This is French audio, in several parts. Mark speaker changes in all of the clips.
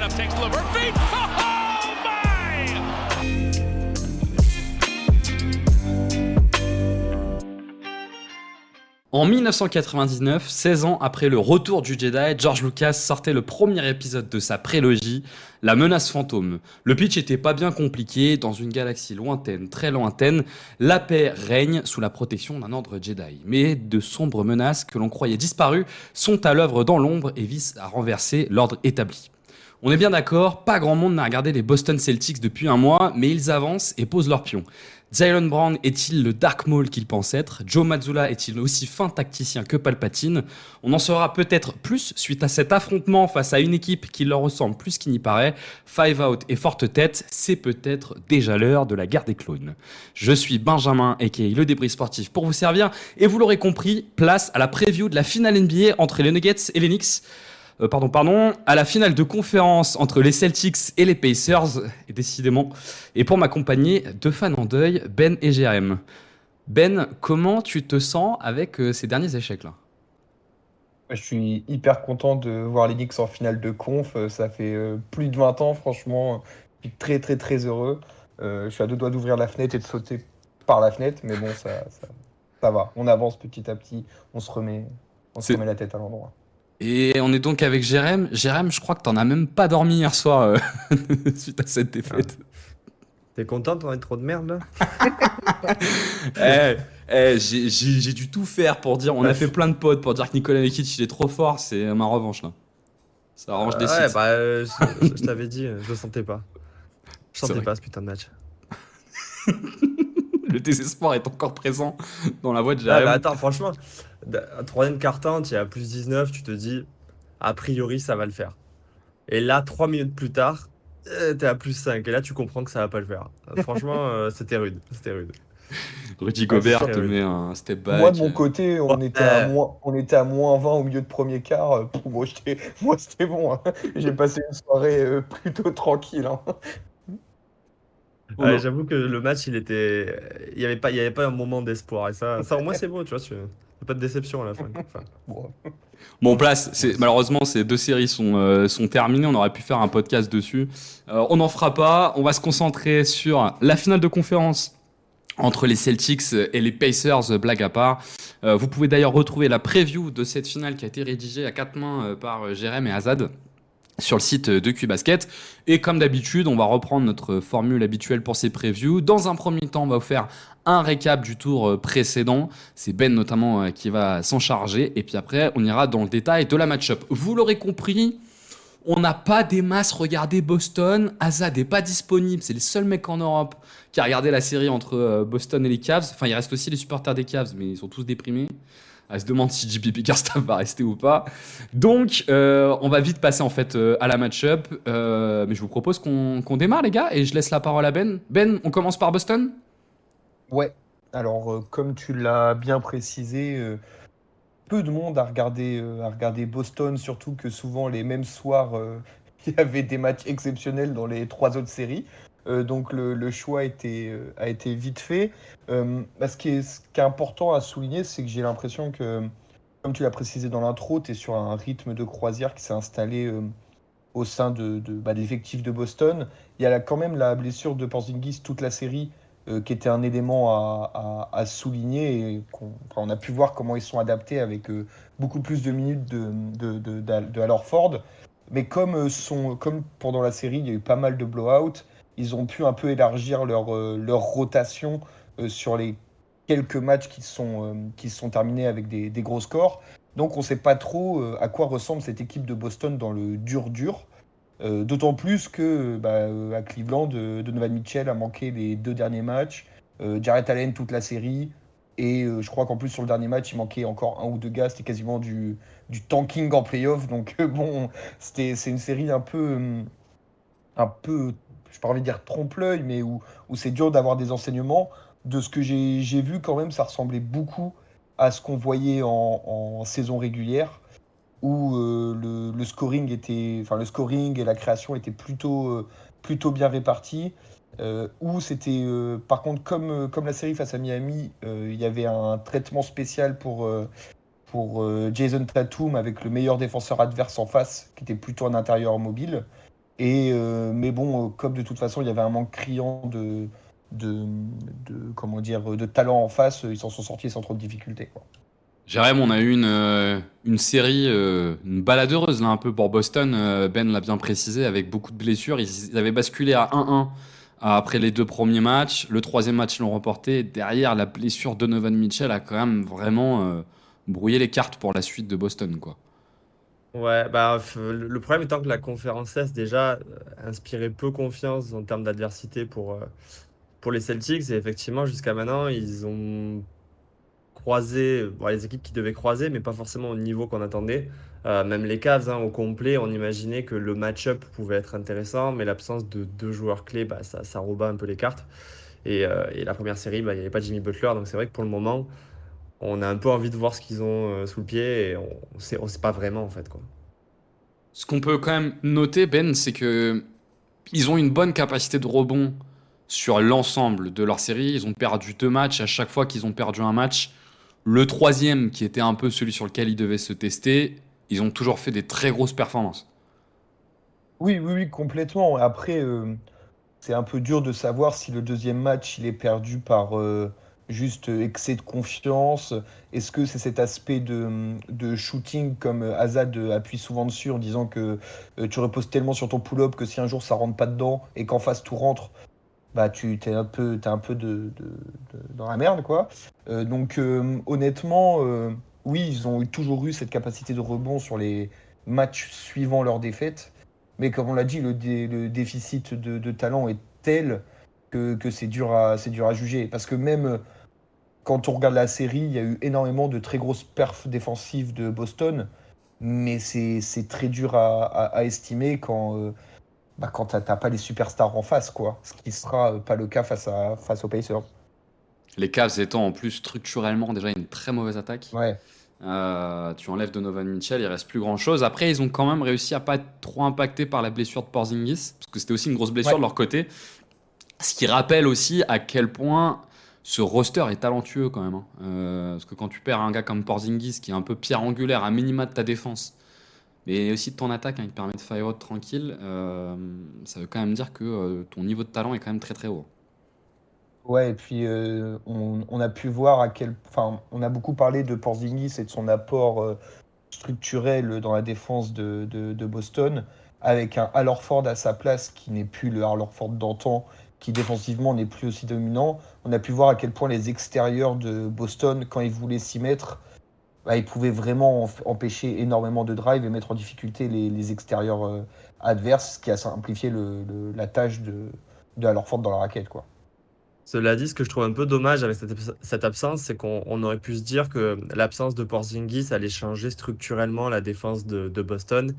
Speaker 1: setup, takes LeVert feet. Oh my!
Speaker 2: En 1999, 16 ans après le retour du Jedi, George Lucas sortait le premier épisode de sa prélogie, La menace fantôme. Le pitch était pas bien compliqué, dans une galaxie lointaine, très lointaine, la paix règne sous la protection d'un ordre Jedi. Mais de sombres menaces que l'on croyait disparues sont à l'œuvre dans l'ombre et visent à renverser l'ordre établi. On est bien d'accord, pas grand monde n'a regardé les Boston Celtics depuis un mois, mais ils avancent et posent leurs pions. Jaylen Brown est-il le Dark Maul qu'il pense être? Joe Mazzulla est-il aussi fin tacticien que Palpatine? On en saura peut-être plus suite à cet affrontement face à une équipe qui leur ressemble plus qu'il n'y paraît. Five Out et forte tête, c'est peut-être déjà l'heure de la guerre des clones. Je suis Benjamin, aka le débris sportif pour vous servir, et vous l'aurez compris, place à la preview de la finale NBA entre les Nuggets et les Knicks. À la finale de conférence entre les Celtics et les Pacers, et décidément. Et pour m'accompagner, deux fans en deuil, Ben et Jérém. Ben, comment tu te sens avec ces derniers échecs-là?
Speaker 3: Je suis hyper content de voir les Knicks en finale de conf. Ça fait plus de 20 ans, franchement. Je suis très, très, très heureux. Je suis à deux doigts d'ouvrir la fenêtre et de sauter par la fenêtre, mais bon, ça va. On avance petit à petit. On se remet
Speaker 2: C'est-
Speaker 3: la tête à l'endroit.
Speaker 2: Et on est donc avec Jérém. Jérém, je crois que t'en as même pas dormi hier soir suite à cette défaite.
Speaker 4: T'es content d'en être trop de merde là?
Speaker 2: J'ai dû tout faire pour dire, on a fait plein de potes pour dire que Nikola Jokic il est trop fort, c'est ma revanche là. Ça arrange des
Speaker 4: Ouais,
Speaker 2: sites.
Speaker 4: bah je t'avais dit, je le sentais pas. Je
Speaker 2: C'est
Speaker 4: sentais
Speaker 2: vrai.
Speaker 4: pas ce putain de match.
Speaker 2: Le désespoir est encore présent dans la voix de
Speaker 4: Ah,
Speaker 2: Jérém.
Speaker 4: bah attends, franchement, troisième quart-temps, tu es à plus 19, tu te dis, a priori ça va le faire. Et là, 3 minutes plus tard, t'es à plus 5. Et là, tu comprends que ça va pas le faire. Franchement, c'était rude. C'était rude.
Speaker 2: Rudy Gobert
Speaker 4: c'est
Speaker 2: te
Speaker 4: sûr.
Speaker 2: met un step back.
Speaker 3: Moi, de mon côté, on
Speaker 4: Ouais.
Speaker 3: était à moins 20 au milieu de premier quart. Moi, c'était bon, hein. J'ai passé une soirée plutôt tranquille, hein.
Speaker 2: On
Speaker 4: Ouais,
Speaker 2: a-
Speaker 4: j'avoue que le match, il y avait pas un moment d'espoir. Et ça au moins, c'est beau, tu vois. Pas de déception à la fin. Enfin,
Speaker 3: Bon,
Speaker 2: Bon, place, malheureusement, ces deux séries sont terminées. On aurait pu faire un podcast dessus. On n'en fera pas. On va se concentrer sur la finale de conférence entre les Celtics et les Pacers, blague à part. Vous pouvez d'ailleurs retrouver la preview de cette finale qui a été rédigée à quatre mains par Jérém et Azad sur le site de QBasket. Et comme d'habitude, on va reprendre notre formule habituelle pour ces previews. Dans un premier temps, on va vous faire un récap du tour précédent. C'est Ben notamment qui va s'en charger. Et puis après, on ira dans le détail de la match-up. Vous l'aurez compris, on n'a pas des masses regardé Boston. Azad n'est pas disponible. C'est le seul mec en Europe qui a regardé la série entre Boston et les Cavs. Enfin, il reste aussi les supporters des Cavs, mais ils sont tous déprimés. Elle se demande si JP Bickerstaff va rester ou pas. Donc, on va vite passer en fait à la match-up. Mais je vous propose qu'on démarre, les gars, et je laisse la parole à Ben. Ben, on commence par Boston?
Speaker 3: ouais. Alors, comme tu l'as bien précisé, peu de monde a regardé Boston, surtout que souvent les mêmes soirs, il y avait des matchs exceptionnels dans les trois autres séries. Donc le choix a été vite fait. Ce qui est important à souligner, c'est que j'ai l'impression que, comme tu l'as précisé dans l'intro, tu es sur un rythme de croisière qui s'est installé au sein de l'effectif de Boston. Il y a quand même la blessure de Porzingis toute la série qui était un élément à souligner. Et on a pu voir comment ils sont adaptés avec beaucoup plus de minutes de Al Horford. Mais comme pendant la série, il y a eu pas mal de blowout, ils ont pu un peu élargir leur rotation sur les quelques matchs qui se sont terminés avec des gros scores. Donc on ne sait pas trop à quoi ressemble cette équipe de Boston dans le dur-dur. D'autant plus que à Cleveland, Donovan Mitchell a manqué les deux derniers matchs, Jarrett Allen toute la série, et je crois qu'en plus sur le dernier match, il manquait encore un ou deux gars, c'était quasiment du tanking en playoff. Donc bon, c'est une série un peu, je n'ai pas envie de dire trompe-l'œil, mais où c'est dur d'avoir des enseignements. De ce que j'ai vu quand même, ça ressemblait beaucoup à ce qu'on voyait en saison régulière où le scoring et la création étaient plutôt bien répartis. Où c'était, par contre, comme la série face à Miami, il y avait un traitement spécial pour Jason Tatum avec le meilleur défenseur adverse en face, qui était plutôt un intérieur mobile. Mais bon, comme de toute façon, il y avait un manque criant de, comment dire, de talent en face, ils s'en sont sortis sans trop de difficultés, quoi.
Speaker 2: Jérém, on a eu une série, une balade heureuse là un peu pour Boston. Ben l'a bien précisé, avec beaucoup de blessures. Ils avaient basculé à 1-1 après les deux premiers matchs. Le troisième match, ils l'ont remporté. Derrière, la blessure de Donovan Mitchell a quand même vraiment brouillé les cartes pour la suite de Boston, quoi.
Speaker 4: Ouais, bah, le problème étant que la conférence Est déjà inspirait peu confiance en termes d'adversité pour les Celtics. Et effectivement, jusqu'à maintenant, ils ont croisé bon, les équipes qui devaient croiser, mais pas forcément au niveau qu'on attendait. Même les Cavs, hein, au complet, on imaginait que le match-up pouvait être intéressant, mais l'absence de deux joueurs clés, bah, ça rebat un peu les cartes. Et la première série, bah, il n'y avait pas Jimmy Butler, donc c'est vrai que pour le moment, on a un peu envie de voir ce qu'ils ont sous le pied et on sait pas vraiment en fait, quoi.
Speaker 2: Ce qu'on peut quand même noter, Ben, c'est que ils ont une bonne capacité de rebond sur l'ensemble de leur série. Ils ont perdu deux matchs. À chaque fois qu'ils ont perdu un match, le troisième, qui était un peu celui sur lequel ils devaient se tester, ils ont toujours fait des très grosses performances.
Speaker 3: Oui, oui, oui, complètement. Après, c'est un peu dur de savoir si le deuxième match, il est perdu par juste excès de confiance. Est-ce que c'est cet aspect de shooting, comme Azad appuie souvent dessus en disant que tu reposes tellement sur ton pull-up que si un jour ça rentre pas dedans et qu'en face tout rentre, bah t'es un peu dans la merde, quoi. Honnêtement, oui, ils ont toujours eu cette capacité de rebond sur les matchs suivant leur défaite. Mais comme on l'a dit, le déficit de talent est tel que c'est dur à juger. Parce que même quand on regarde la série, il y a eu énormément de très grosses perfs défensives de Boston. Mais c'est très dur à estimer quand t'as pas les superstars en face, quoi. Ce qui sera pas le cas face aux Pacers.
Speaker 2: Les Cavs étant en plus structurellement déjà une très mauvaise attaque.
Speaker 3: Ouais.
Speaker 2: Tu enlèves Donovan Mitchell, il reste plus grand chose. Après, ils ont quand même réussi à pas être trop impactés par la blessure de Porzingis, parce que c'était aussi une grosse blessure
Speaker 3: Ouais.
Speaker 2: de leur côté. Ce qui rappelle aussi à quel point ce roster est talentueux quand même, hein. Parce que quand tu perds un gars comme Porzingis, qui est un peu pierre angulaire à minima de ta défense, mais aussi de ton attaque, hein, qui te permet de fire out tranquille, ça veut quand même dire que ton niveau de talent est quand même très très haut.
Speaker 3: Ouais, et puis on a pu voir enfin, on a beaucoup parlé de Porzingis et de son apport structurel dans la défense de Boston, avec un Al Horford à sa place qui n'est plus le Al Horford d'antan, qui défensivement n'est plus aussi dominant. On a pu voir à quel point les extérieurs de Boston, quand ils voulaient s'y mettre, bah, ils pouvaient vraiment empêcher énormément de drive et mettre en difficulté les extérieurs adverses, ce qui a simplifié la tâche de Al Horford dans la raquette, quoi.
Speaker 4: Cela dit, ce que je trouve un peu dommage avec cette absence, c'est qu'on aurait pu se dire que l'absence de Porzingis allait changer structurellement la défense de Boston.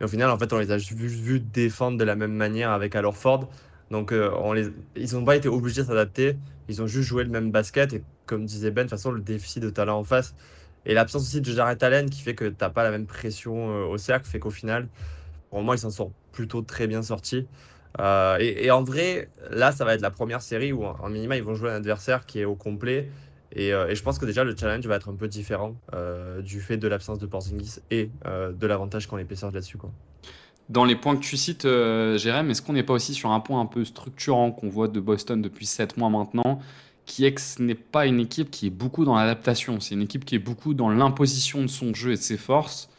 Speaker 4: Et au final, en fait, on les a vus défendre de la même manière avec Al Horford. Donc, ils n'ont pas été obligés de s'adapter. Ils ont juste joué le même basket. Et comme disait Ben, de toute façon, le déficit de talent en face et l'absence aussi de Jarrett Allen qui fait que tu n'as pas la même pression au cercle fait qu'au final, pour moi, ils s'en sont plutôt très bien sortis. Et en vrai, là, ça va être la première série où, en minima, ils vont jouer un adversaire qui est au complet. Et je pense que déjà, le challenge va être un peu différent du fait de l'absence de Porzingis et de l'avantage qu'ont les Pacers là-dessus, quoi.
Speaker 2: Dans les points que tu cites, Jérém, est-ce qu'on n'est pas aussi sur un point un peu structurant qu'on voit de Boston depuis 7 mois maintenant, qui est que ce n'est pas une équipe qui est beaucoup dans l'adaptation, c'est une équipe qui est beaucoup dans l'imposition de son jeu et de ses forces,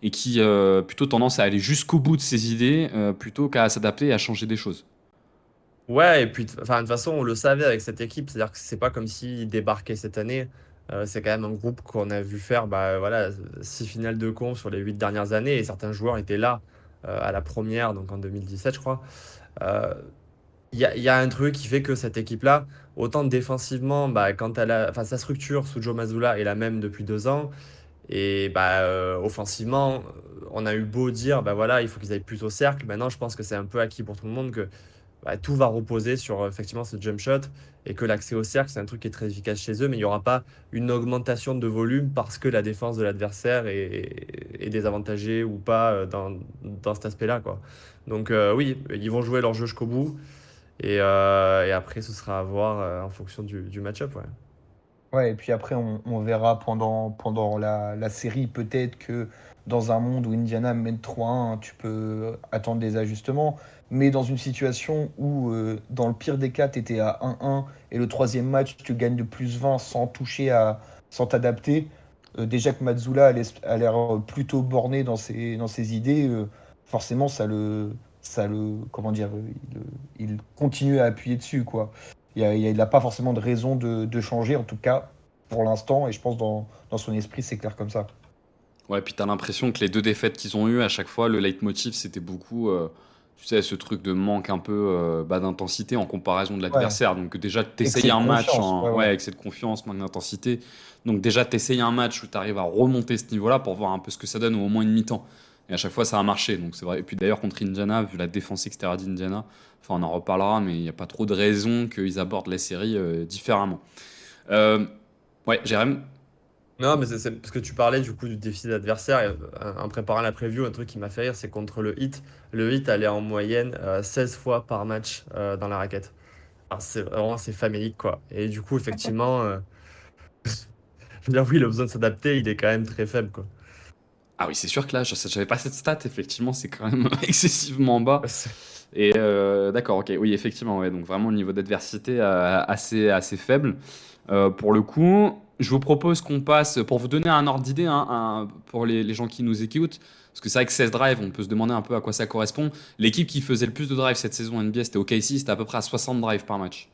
Speaker 2: et qui plutôt tendance à aller jusqu'au bout de ses idées, plutôt qu'à s'adapter et à changer des choses.
Speaker 4: Ouais, et puis, enfin, de toute façon, on le savait avec cette équipe, c'est-à-dire que c'est pas comme s'ils débarquaient cette année. C'est quand même un groupe qu'on a vu faire bah, voilà, 6 finales de conf sur les 8 dernières années, et certains joueurs étaient là à la première, donc en 2017, je crois. Euh, il y a un truc qui fait que cette équipe-là, autant défensivement, bah, quand enfin, sa structure sous Joe Mazzulla est la même depuis 2 ans, et bah, offensivement, on a eu beau dire, bah voilà, il faut qu'ils aillent plus au cercle. Maintenant, je pense que c'est un peu acquis pour tout le monde que bah, tout va reposer sur effectivement ce jump shot et que l'accès au cercle, c'est un truc qui est très efficace chez eux, mais il n'y aura pas une augmentation de volume parce que la défense de l'adversaire est désavantagée ou pas dans cet aspect-là, quoi. Donc oui, ils vont jouer leur jeu jusqu'au bout et après, ce sera à voir en fonction du match-up, ouais.
Speaker 3: Ouais, et puis après, on verra pendant la série, peut-être que dans un monde où Indiana mène 3-1, tu peux attendre des ajustements. Mais dans une situation où, dans le pire des cas, tu étais à 1-1 et le troisième match, tu gagnes de plus 20 sans sans t'adapter, déjà que Mazzula a l'air plutôt borné dans ses idées, forcément, comment dire, il continue à appuyer dessus, quoi. Il n'a pas forcément de raison de changer, en tout cas pour l'instant, et je pense dans son esprit, c'est clair comme ça.
Speaker 2: Ouais, puis t'as l'impression que les deux défaites qu'ils ont eues, à chaque fois, le leitmotiv, c'était beaucoup, tu sais, ce truc de manque un peu d'intensité en comparaison de
Speaker 3: Ouais,
Speaker 2: l'adversaire. Donc déjà,
Speaker 3: excès
Speaker 2: t'essayes
Speaker 3: de
Speaker 2: un match
Speaker 3: confiance, ouais, ouais.
Speaker 2: ouais, avec cette confiance, manque d'intensité. Donc déjà, t'essayes un match où t'arrives à remonter ce niveau-là pour voir un peu ce que ça donne, ou au moins une mi-temps. Et à chaque fois, ça a marché. Donc c'est vrai. Et puis d'ailleurs, contre Indiana, vu la défense extérieure d'Indiana, enfin, on en reparlera, mais il n'y a pas trop de raison qu'ils abordent la série différemment. Euh, ouais, Jérém.
Speaker 4: Non, mais c'est parce que tu parlais du coup du déficit d'adversaire. Et, en préparant la preview, un truc qui m'a fait rire, c'est contre le Heat. Le Heat allait en moyenne 16 fois par match dans la raquette. Alors, c'est famélique, quoi. Et du coup, effectivement, je veux dire, oui, le besoin de s'adapter, il est quand même très faible, quoi.
Speaker 2: Ah oui, c'est sûr que là, je n'avais pas cette stat, effectivement, c'est quand même excessivement bas.
Speaker 4: C'est-
Speaker 2: Et d'accord, ok, oui, effectivement, ouais, donc vraiment le niveau d'adversité assez faible. Pour le coup, je vous propose qu'on passe, pour vous donner un ordre d'idée, hein, pour les gens qui nous écoutent, parce que c'est vrai que 16 drives, on peut se demander un peu à quoi ça correspond. L'équipe qui faisait le plus de drives cette saison NBA, c'était OKC, c'était à peu près à 60 drives par match.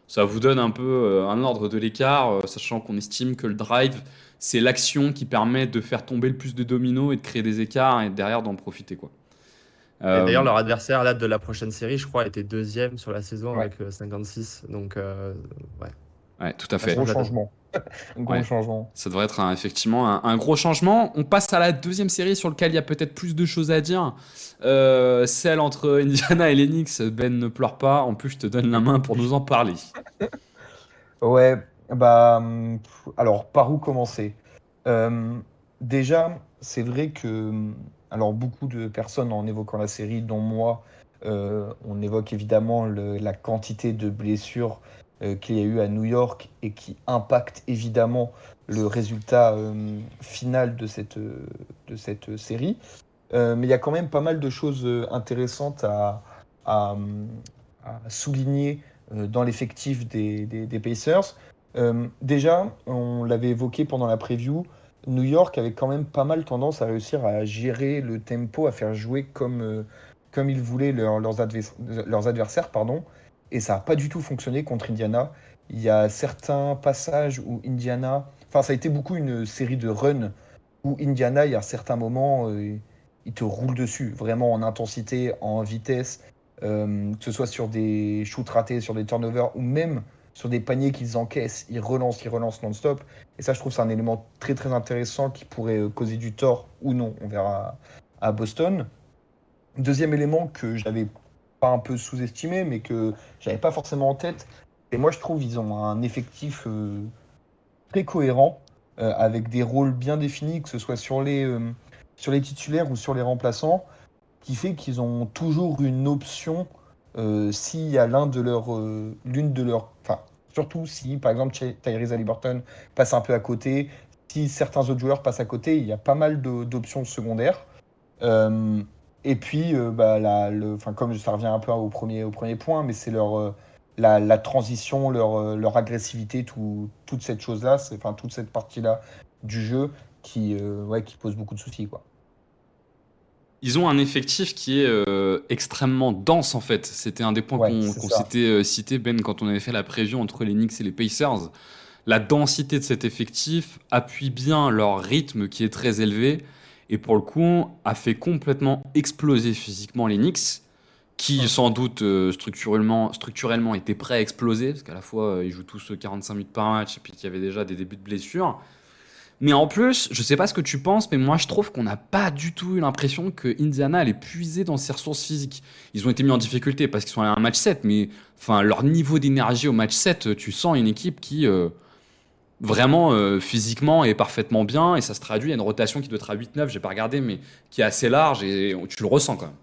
Speaker 2: Ça vous donne un peu un ordre de l'écart, sachant qu'on estime que le drive, c'est l'action qui permet de faire tomber le plus de dominos et de créer des écarts et derrière d'en profiter, quoi.
Speaker 4: Et d'ailleurs,
Speaker 2: Euh,
Speaker 4: leur adversaire, là, de la prochaine série, je crois, était deuxième sur la saison
Speaker 3: Ouais,
Speaker 4: avec 56. Donc, ouais,
Speaker 2: ouais, tout à
Speaker 3: un
Speaker 4: ça
Speaker 2: fait.
Speaker 3: gros
Speaker 4: change la donne.
Speaker 3: changement. Un gros
Speaker 2: Ouais.
Speaker 3: changement.
Speaker 2: Ça devrait être effectivement un gros changement. On passe à la deuxième série sur laquelle il y a peut-être plus de choses à dire. Celle entre Indiana et l'Enix. Ben, ne pleure pas. En plus, je te donne la main pour nous en parler.
Speaker 3: Ouais, bah, alors par où commencer? Euh, Déjà, c'est vrai que, alors beaucoup de personnes en évoquant la série, dont moi, on évoque évidemment la quantité de blessures qu'il y a eu à New York et qui impactent évidemment le résultat final de cette série. Mais il y a quand même pas mal de choses intéressantes à, à souligner dans l'effectif des Pacers. Déjà, on l'avait évoqué pendant la preview, New York avait quand même pas mal tendance à réussir à gérer le tempo, à faire jouer comme ils voulaient leurs adversaires, pardon. Et ça n'a pas du tout fonctionné contre Indiana. Il y a certains passages où Indiana, enfin ça a été beaucoup une série de runs où Indiana, il y a certains moments, il te roule dessus, vraiment en intensité, en vitesse, que ce soit sur des shoots ratés, sur des turnovers, ou même sur des paniers qu'ils encaissent, ils relancent non-stop. Et ça, je trouve, c'est un élément très très intéressant qui pourrait causer du tort ou non, on verra à Boston. Deuxième élément que j'avais pas un peu sous-estimé, mais que j'avais pas forcément en tête, et moi je trouve ils ont un effectif très cohérent, avec des rôles bien définis, que ce soit sur les titulaires ou sur les remplaçants, qui fait qu'ils ont toujours une option s'il y a l'une de leurs, enfin, surtout si, par exemple, Tyrese Haliburton passe un peu à côté, si certains autres joueurs passent à côté, il y a pas mal d'options secondaires. Euh, et puis, bah, enfin, comme ça revient un peu au premier point, mais c'est la transition, leur agressivité, toute cette chose-là, enfin, toute cette partie-là du jeu ouais, qui pose beaucoup de soucis, quoi.
Speaker 2: Ils ont un effectif qui est extrêmement dense, en fait. C'était un des points
Speaker 3: Ouais, c'est
Speaker 2: qu'on
Speaker 3: ça.
Speaker 2: s'était cité, Ben, quand on avait fait la preview entre les Knicks et les Pacers. La densité de cet effectif appuie bien leur rythme qui est très élevé. Et pour le coup, a fait complètement exploser physiquement les Knicks, qui
Speaker 3: Hum.
Speaker 2: sans doute structurellement étaient prêts à exploser, parce qu'à la fois ils jouent tous 45 minutes par match, et puis qu'il y avait déjà des débuts de blessures. Mais en plus, je sais pas ce que tu penses, mais moi je trouve qu'on n'a pas du tout eu l'impression que Indiana allait puiser dans ses ressources physiques. Ils ont été mis en difficulté parce qu'ils sont allés à un match 7, mais enfin, leur niveau d'énergie au match 7, tu sens une équipe qui vraiment physiquement est parfaitement bien, et ça se traduit à une rotation qui doit être à 8-9, j'ai pas regardé, mais qui est assez large, et tu le ressens quand même.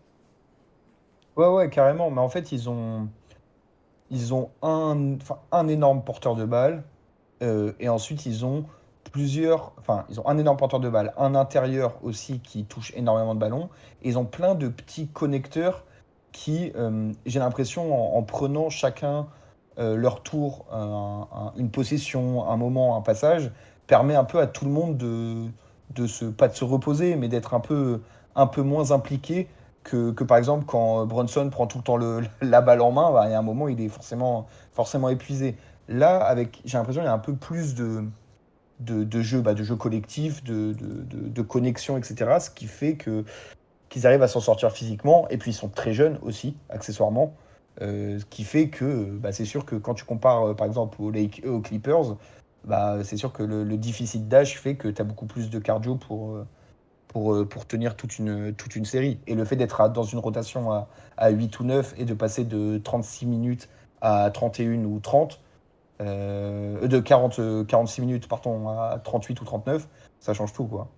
Speaker 3: Ouais, ouais, carrément. Mais en fait, ils ont enfin, un énorme porteur de balle. Et ensuite, ils ont ils ont un énorme porteur de balle, un intérieur aussi qui touche énormément de ballons. Et ils ont plein de petits connecteurs qui, j'ai l'impression, en prenant chacun leur tour, une possession, un moment, un passage, permet un peu à tout le monde pas de se reposer, mais d'être un peu moins impliqué que par exemple quand Bronson prend tout le temps la balle en main, bah, il y a un moment, il est forcément épuisé. Là, j'ai l'impression qu'il y a un peu plus de jeu collectif, de connexion, etc. Ce qui fait qu'ils arrivent à s'en sortir physiquement. Et puis ils sont très jeunes aussi, accessoirement. Ce qui fait que bah, c'est sûr que quand tu compares par exemple aux Clippers, bah, c'est sûr que le déficit d'âge fait que tu as beaucoup plus de cardio pour tenir toute une série. Et le fait d'être dans une rotation à 8 ou 9 et de passer de 36 minutes à 31 ou 30, de 46 minutes pardon, à 38 ou 39, ça change tout, quoi.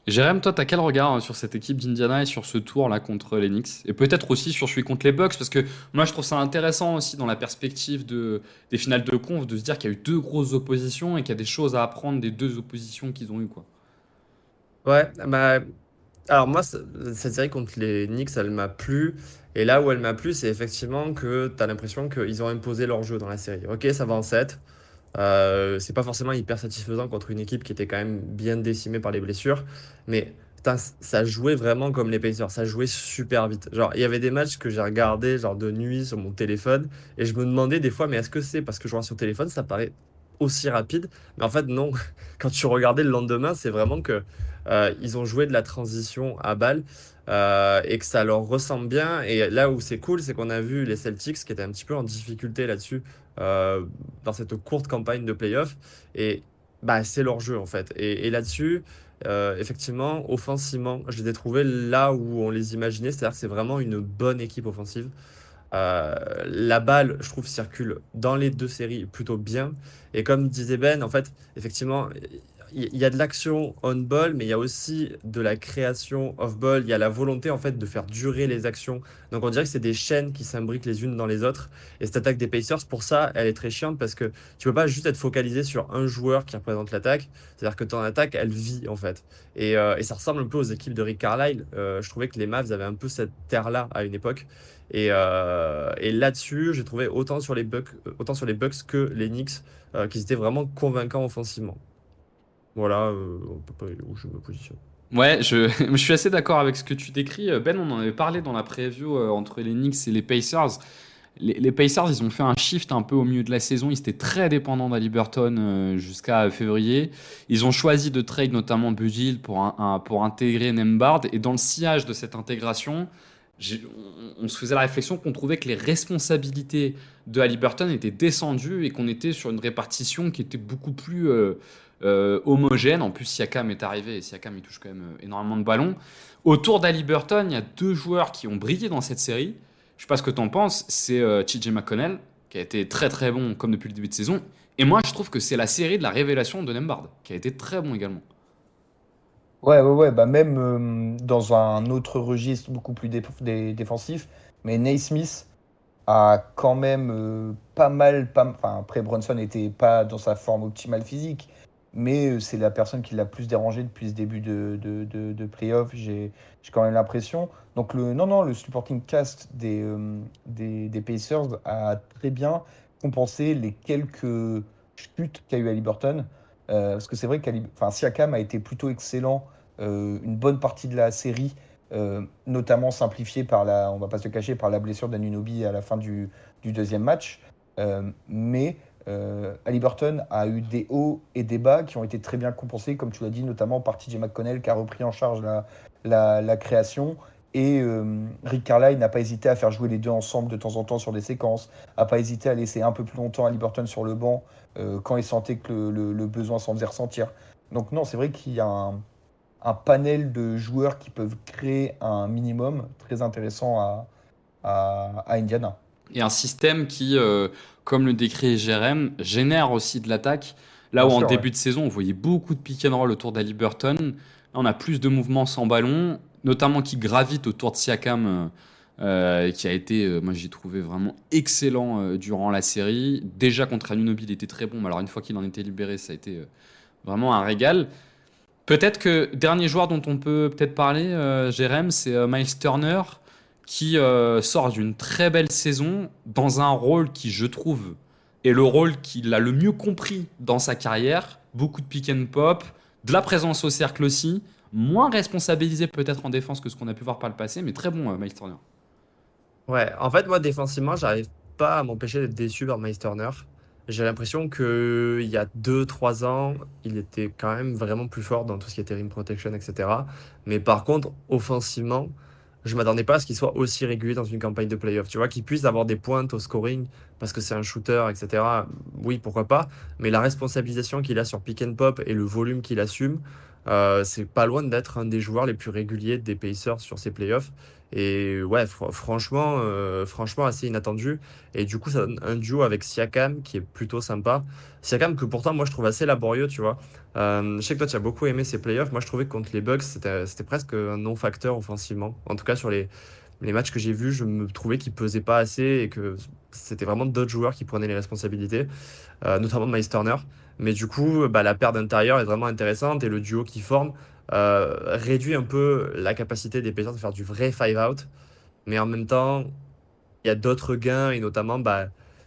Speaker 2: Jérém, toi, t'as quel regard sur cette équipe d'Indiana et sur ce tour là contre les Knicks? Et peut-être aussi sur celui contre les Bucks, parce que moi je trouve ça intéressant aussi dans la perspective des finales de conf de se dire qu'il y a eu deux grosses oppositions et qu'il y a des choses à apprendre des deux oppositions qu'ils ont eues, quoi.
Speaker 4: Ouais, bah, alors moi, cette série contre les Knicks, elle m'a plu. Et là où elle m'a plu, c'est effectivement que tu as l'impression qu'ils ont imposé leur jeu dans la série. Ok, ça va en 7. C'est pas forcément hyper satisfaisant contre une équipe qui était quand même bien décimée par les blessures. Mais putain, ça jouait vraiment comme les Pacers. Ça jouait super vite. Genre, il y avait des matchs que j'ai regardés genre de nuit sur mon téléphone. Et je me demandais des fois, mais est-ce que c'est parce que je vois sur téléphone, ça paraît aussi rapide? Mais en fait, non. Quand tu regardais le lendemain, c'est vraiment que ils ont joué de la transition à balle et que ça leur ressemble bien. Et là où c'est cool, c'est qu'on a vu les Celtics qui étaient un petit peu en difficulté là-dessus euh, dans cette courte campagne de playoff. Et bah, c'est leur jeu en fait. Et là-dessus, effectivement, offensivement, je les ai trouvés là où on les imaginait, c'est-à-dire que c'est vraiment une bonne équipe offensive. La balle, je trouve, circule dans les deux séries plutôt bien. Et comme disait Ben, en fait, effectivement, il y a de l'action on-ball, mais il y a aussi de la création off-ball. Il y a la volonté, en fait, de faire durer les actions. Donc, on dirait que c'est des chaînes qui s'imbriquent les unes dans les autres. Et cette attaque des Pacers, pour ça, elle est très chiante parce que tu peux pas juste être focalisé sur un joueur qui représente l'attaque. C'est-à-dire que ton attaque, elle vit, en fait. Et ça ressemble un peu aux équipes de Rick Carlisle. Je trouvais que les Mavs avaient un peu cette terre-là à une époque. Et là-dessus, j'ai trouvé autant sur les Bucks que les Knicks, qu'ils étaient vraiment convaincants offensivement. Voilà à peu près où je me positionne.
Speaker 2: Ouais, je suis assez d'accord avec ce que tu décris. Ben, on en avait parlé dans la preview entre les Knicks et les Pacers. Les Pacers, ils ont fait un shift un peu au milieu de la saison. Ils étaient très dépendants d'Haliburton jusqu'à février. Ils ont choisi de trade notamment Budil pour intégrer Nembhard. Et dans le sillage de cette intégration, on se faisait la réflexion qu'on trouvait que les responsabilités de Haliburton étaient descendues et qu'on était sur une répartition qui était beaucoup plus homogène. En plus, Siakam est arrivé et Siakam il touche quand même énormément de ballons. Autour d'Haliburton, il y a deux joueurs qui ont brillé dans cette série. Je sais pas ce que tu en penses, c'est TJ McConnell, qui a été très très bon comme depuis le début de saison. Et moi, je trouve que c'est la série de la révélation de Nembhard, qui a été très bon également.
Speaker 3: Ouais, bah même dans un autre registre beaucoup plus défensif, mais Naismith a quand même enfin, après Brunson n'était pas dans sa forme optimale physique, mais c'est la personne qui l'a plus dérangé depuis ce début de playoff, j'ai quand même l'impression. Donc non, le supporting cast des Pacers a très bien compensé les quelques chutes qu'a eu Haliburton. Parce que c'est vrai que Siakam a été plutôt excellent une bonne partie de la série, notamment simplifiée on va pas se le cacher, par la blessure d'Anunoby à la fin du deuxième match. Mais Haliburton a eu des hauts et des bas qui ont été très bien compensés, comme tu l'as dit, notamment par TJ McConnell qui a repris en charge la création. Et Rick Carlisle n'a pas hésité à faire jouer les deux ensemble de temps en temps sur des séquences, n'a pas hésité à laisser un peu plus longtemps Haliburton sur le banc quand il sentait que le besoin s'en faisait ressentir. Donc non, c'est vrai qu'il y a un panel de joueurs qui peuvent créer un minimum très intéressant à Indiana.
Speaker 2: Et un système qui, comme le décrit Jérém, génère aussi de l'attaque. Là
Speaker 3: Bien
Speaker 2: où en
Speaker 3: sûr, ouais.
Speaker 2: début de saison, on voyait beaucoup de pick and roll autour d'Haliburton. Là, on a plus de mouvements sans ballon, notamment qui gravitent autour de Siakam qui a été, moi j'ai trouvé vraiment excellent durant la série. Déjà contre Anunoby, il était très bon, mais alors une fois qu'il en était libéré, ça a été vraiment un régal. Peut-être que dernier joueur dont on peut peut-être parler, Jérém, c'est Miles Turner, qui sort d'une très belle saison dans un rôle qui, je trouve, est le rôle qu'il a le mieux compris dans sa carrière. Beaucoup de pick and pop, de la présence au cercle aussi, moins responsabilisé peut-être en défense que ce qu'on a pu voir par le passé, mais très bon Miles Turner.
Speaker 4: Ouais, en fait, moi, défensivement, j'arrive pas à m'empêcher d'être déçu par Miles Turner. J'ai l'impression que il y a 2 3 ans, il était quand même vraiment plus fort dans tout ce qui était rim protection, etc. Mais par contre, offensivement, je m'attendais pas à ce qu'il soit aussi régulier dans une campagne de playoff. Tu vois, qu'il puisse avoir des pointes au scoring parce que c'est un shooter, etc. Oui, pourquoi pas. Mais la responsabilisation qu'il a sur pick and pop et le volume qu'il assume, c'est pas loin d'être un des joueurs les plus réguliers des Pacers sur ces playoffs. Et ouais, franchement, assez inattendu. Et du coup, ça donne un duo avec Siakam qui est plutôt sympa. Siakam que pourtant, moi, je trouve assez laborieux, tu vois. Je sais que toi, tu as beaucoup aimé ces playoffs. Moi, je trouvais que contre les Bucks, c'était presque un non-facteur offensivement. En tout cas, sur les matchs que j'ai vus, je me trouvais qu'il pesait pas assez et que c'était vraiment d'autres joueurs qui prenaient les responsabilités, notamment Miles Turner. Mais du coup, bah, la paire d'intérieur est vraiment intéressante et le duo qui forme réduit un peu la capacité des Pacers de faire du vrai five-out. Mais en même temps, il y a d'autres gains, et notamment bah,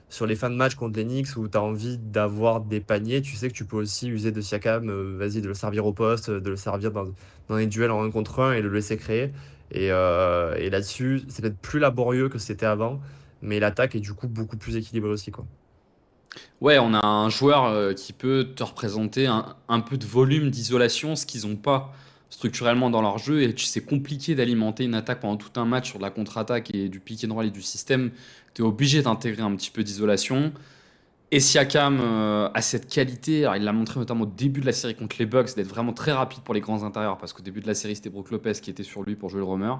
Speaker 4: sur les fins de match contre les Knicks où tu as envie d'avoir des paniers, tu sais que tu peux aussi user de Siakam, vas-y, de le servir au poste, de le servir dans les duels en 1 contre 1 et le laisser créer. Et là-dessus, c'est peut-être plus laborieux que c'était avant, mais l'attaque est du coup beaucoup plus équilibrée aussi, quoi.
Speaker 2: Ouais, on a un joueur qui peut te représenter un peu de volume d'isolation, ce qu'ils n'ont pas structurellement dans leur jeu. Et c'est compliqué d'alimenter une attaque pendant tout un match sur de la contre-attaque et du pick and roll et du système. Tu es obligé d'intégrer un petit peu d'isolation. Et Siakam a cette qualité, alors il l'a montré notamment au début de la série contre les Bucks, d'être vraiment très rapide pour les grands intérieurs, parce qu'au début de la série, c'était Brook Lopez qui était sur lui pour jouer le roamer.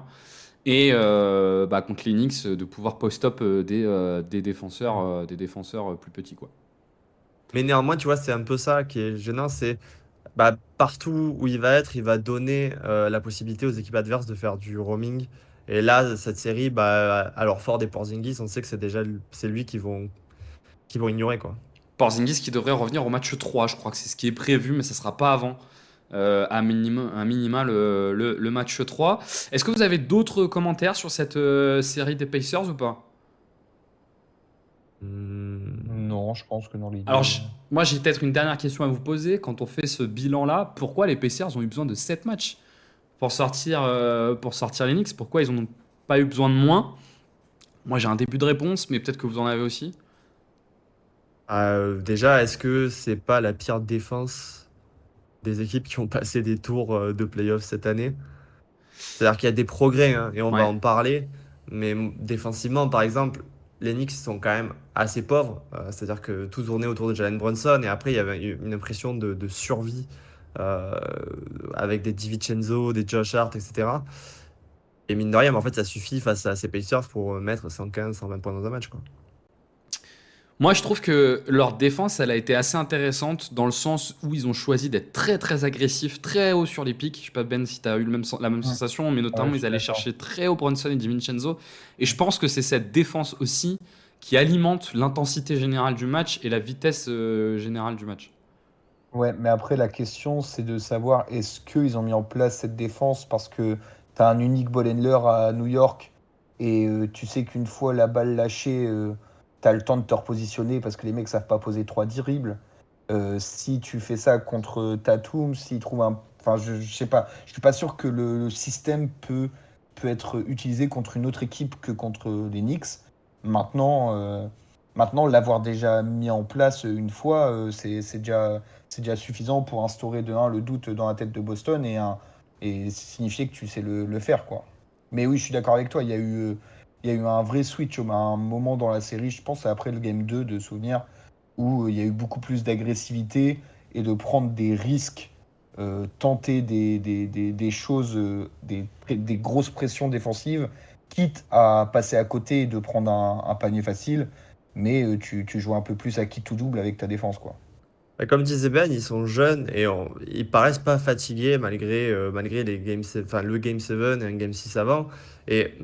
Speaker 2: Et bah, contre les Knicks, de pouvoir post-up des défenseurs plus petits, quoi.
Speaker 4: Mais néanmoins, tu vois, c'est un peu ça qui est gênant, c'est bah, partout où il va être, il va donner la possibilité aux équipes adverses de faire du roaming. Et là, cette série, bah, alors fort des Porzingis, on sait que c'est lui qui vont ignorer, quoi.
Speaker 2: Porzingis qui devrait revenir au match 3, je crois que c'est ce qui est prévu, mais ça sera pas avant, à minima le match 3. Est-ce que vous avez d'autres commentaires sur cette série des Pacers ou pas?
Speaker 4: Hmm.
Speaker 3: Non, je pense que dans
Speaker 2: Alors,
Speaker 3: l'idée.
Speaker 2: moi, j'ai peut-être une dernière question à vous poser. Quand on fait ce bilan-là, pourquoi les Pacers ont eu besoin de 7 matchs pour sortir les Knicks? Pourquoi ils n'ont pas eu besoin de moins? Moi, j'ai un début de réponse, mais peut-être que vous en avez aussi.
Speaker 4: Déjà, est-ce que c'est pas la pire défense des équipes qui ont passé des tours de playoffs cette année? C'est-à-dire qu'il y a des progrès, hein, et on va
Speaker 2: Ouais.
Speaker 4: en parler, mais défensivement, par exemple, les Knicks sont quand même assez pauvres. C'est-à-dire que tout tournait autour de Jalen Brunson, et après, il y avait une impression de survie euh, avec des DiVincenzo, des Josh Hart, etc. Et mine de rien, mais en fait, ça suffit face à ces Pacers pour mettre 115, 120 points dans un match, quoi.
Speaker 2: Moi, je trouve que leur défense, elle a été assez intéressante dans le sens où ils ont choisi d'être très très agressifs, très haut sur les pics. Je sais pas Ben si tu as eu la même
Speaker 3: Ouais,
Speaker 2: sensation, mais
Speaker 3: ouais,
Speaker 2: notamment
Speaker 3: je
Speaker 2: ils
Speaker 3: suis
Speaker 2: allaient
Speaker 3: d'accord.
Speaker 2: chercher très haut Brunson et DiVincenzo. Et je pense que c'est cette défense aussi qui alimente l'intensité générale du match et la vitesse générale du match.
Speaker 3: Ouais, mais après, la question, c'est de savoir est-ce qu'ils ont mis en place cette défense parce que tu as un unique ball handler à New York et tu sais qu'une fois la balle lâchée, tu as le temps de te repositionner parce que les mecs savent pas poser 3 dribbles. Si tu fais ça contre Tatum, s'il trouve un. Enfin, je sais pas. Je suis pas sûr que le système peut être utilisé contre une autre équipe que contre les Knicks. Maintenant, maintenant l'avoir déjà mis en place une fois, c'est déjà suffisant pour instaurer de un le doute dans la tête de Boston et signifier que tu sais le faire, quoi. Mais oui, je suis d'accord avec toi. Il y a eu un vrai switch à un moment dans la série, je pense, après le game 2 de souvenir où il y a eu beaucoup plus d'agressivité et de prendre des risques, tenter des choses, des grosses pressions défensives, quitte à passer à côté et de prendre un panier facile, mais tu joues un peu plus à qui tout double avec ta défense, quoi.
Speaker 4: Bah, comme disait Ben, ils sont jeunes et ils paraissent pas fatigués malgré les enfin, le Game 7 et un Game 6 avant. Et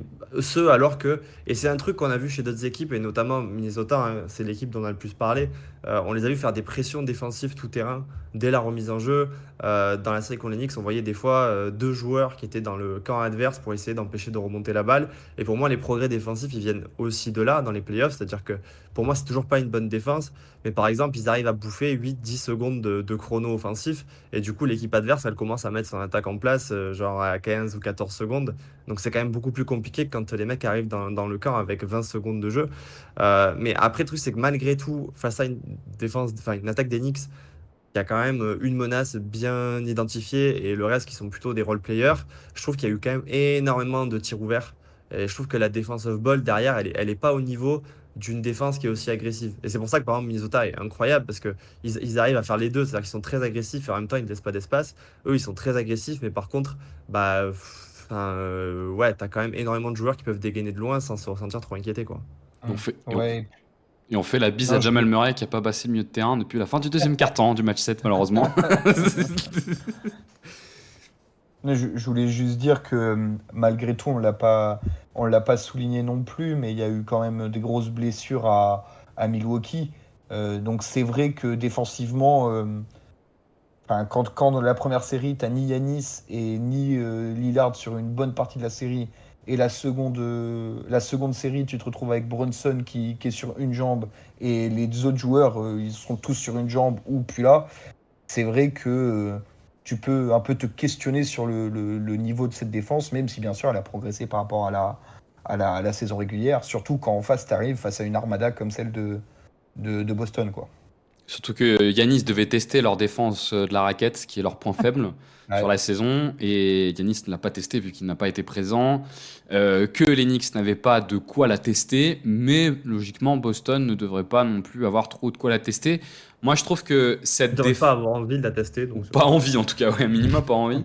Speaker 4: et c'est un truc qu'on a vu chez d'autres équipes, et notamment Minnesota, hein, c'est l'équipe dont on a le plus parlé. On les a vu faire des pressions défensives tout terrain dès la remise en jeu. Dans la série contre les Knicks, on voyait des fois deux joueurs qui étaient dans le camp adverse pour essayer d'empêcher de remonter la balle. Et pour moi, les progrès défensifs, ils viennent aussi de là, dans les playoffs. C'est-à-dire que pour moi, c'est toujours pas une bonne défense. Mais par exemple, ils arrivent à bouffer 8-10 secondes de chrono offensif. Et du coup, l'équipe adverse, elle commence à mettre son attaque en place, genre à 15 ou 14 secondes. Donc c'est quand même beaucoup plus compliqué que quand les mecs arrivent dans le camp avec 20 secondes de jeu. Mais après, le truc, c'est que malgré tout, face à une défense, enfin une attaque des Knicks, il y a quand même une menace bien identifiée et le reste qui sont plutôt des role-players. Je trouve qu'il y a eu quand même énormément de tirs ouverts. Et je trouve que la defensive ball derrière, elle est pas au niveau d'une défense qui est aussi agressive. Et c'est pour ça que par exemple Minnesota est incroyable parce que ils arrivent à faire les deux, c'est-à-dire qu'ils sont très agressifs et en même temps ils ne laissent pas d'espace. Eux ils sont très agressifs, mais par contre, bah, ouais, t'as quand même énormément de joueurs qui peuvent dégainer de loin sans se ressentir trop inquiétés, quoi.
Speaker 2: On fait,
Speaker 3: Ouais.
Speaker 2: et on fait la bise
Speaker 3: Non,
Speaker 2: à
Speaker 3: je
Speaker 2: Jamal
Speaker 3: voulais-
Speaker 2: Murray qui a pas passé le milieu de terrain depuis la fin du deuxième quart-temps du match 7, malheureusement.
Speaker 3: Non, je voulais juste dire que malgré tout, on l'a pas souligné non plus, mais il y a eu quand même des grosses blessures à Milwaukee. Donc c'est vrai que défensivement, enfin, quand dans la première série, t'as ni Yanis et ni Lillard sur une bonne partie de la série, et la seconde série, tu te retrouves avec Brunson qui est sur une jambe, et les deux autres joueurs, ils sont tous sur une jambe ou plus là. C'est vrai que tu peux un peu te questionner sur le niveau de cette défense, même si bien sûr elle a progressé par rapport à la saison régulière, surtout quand en face tu arrives face à une armada comme celle de Boston, quoi.
Speaker 2: Surtout que Yanis devait tester leur défense de la raquette, qui est leur point faible
Speaker 3: Ouais.
Speaker 2: sur la saison, et Yanis ne l'a pas testé vu qu'il n'a pas été présent. Que les Knicks n'avaient pas de quoi la tester, mais logiquement Boston ne devrait pas non plus avoir trop de quoi la tester. Moi je trouve que
Speaker 4: Ils
Speaker 2: cette
Speaker 4: ne devraient
Speaker 2: défense...
Speaker 4: pas avoir envie de la tester,
Speaker 2: Ou
Speaker 4: donc c'est
Speaker 2: pas
Speaker 4: bon.
Speaker 2: envie en tout cas, ouais, un minimum pas envie.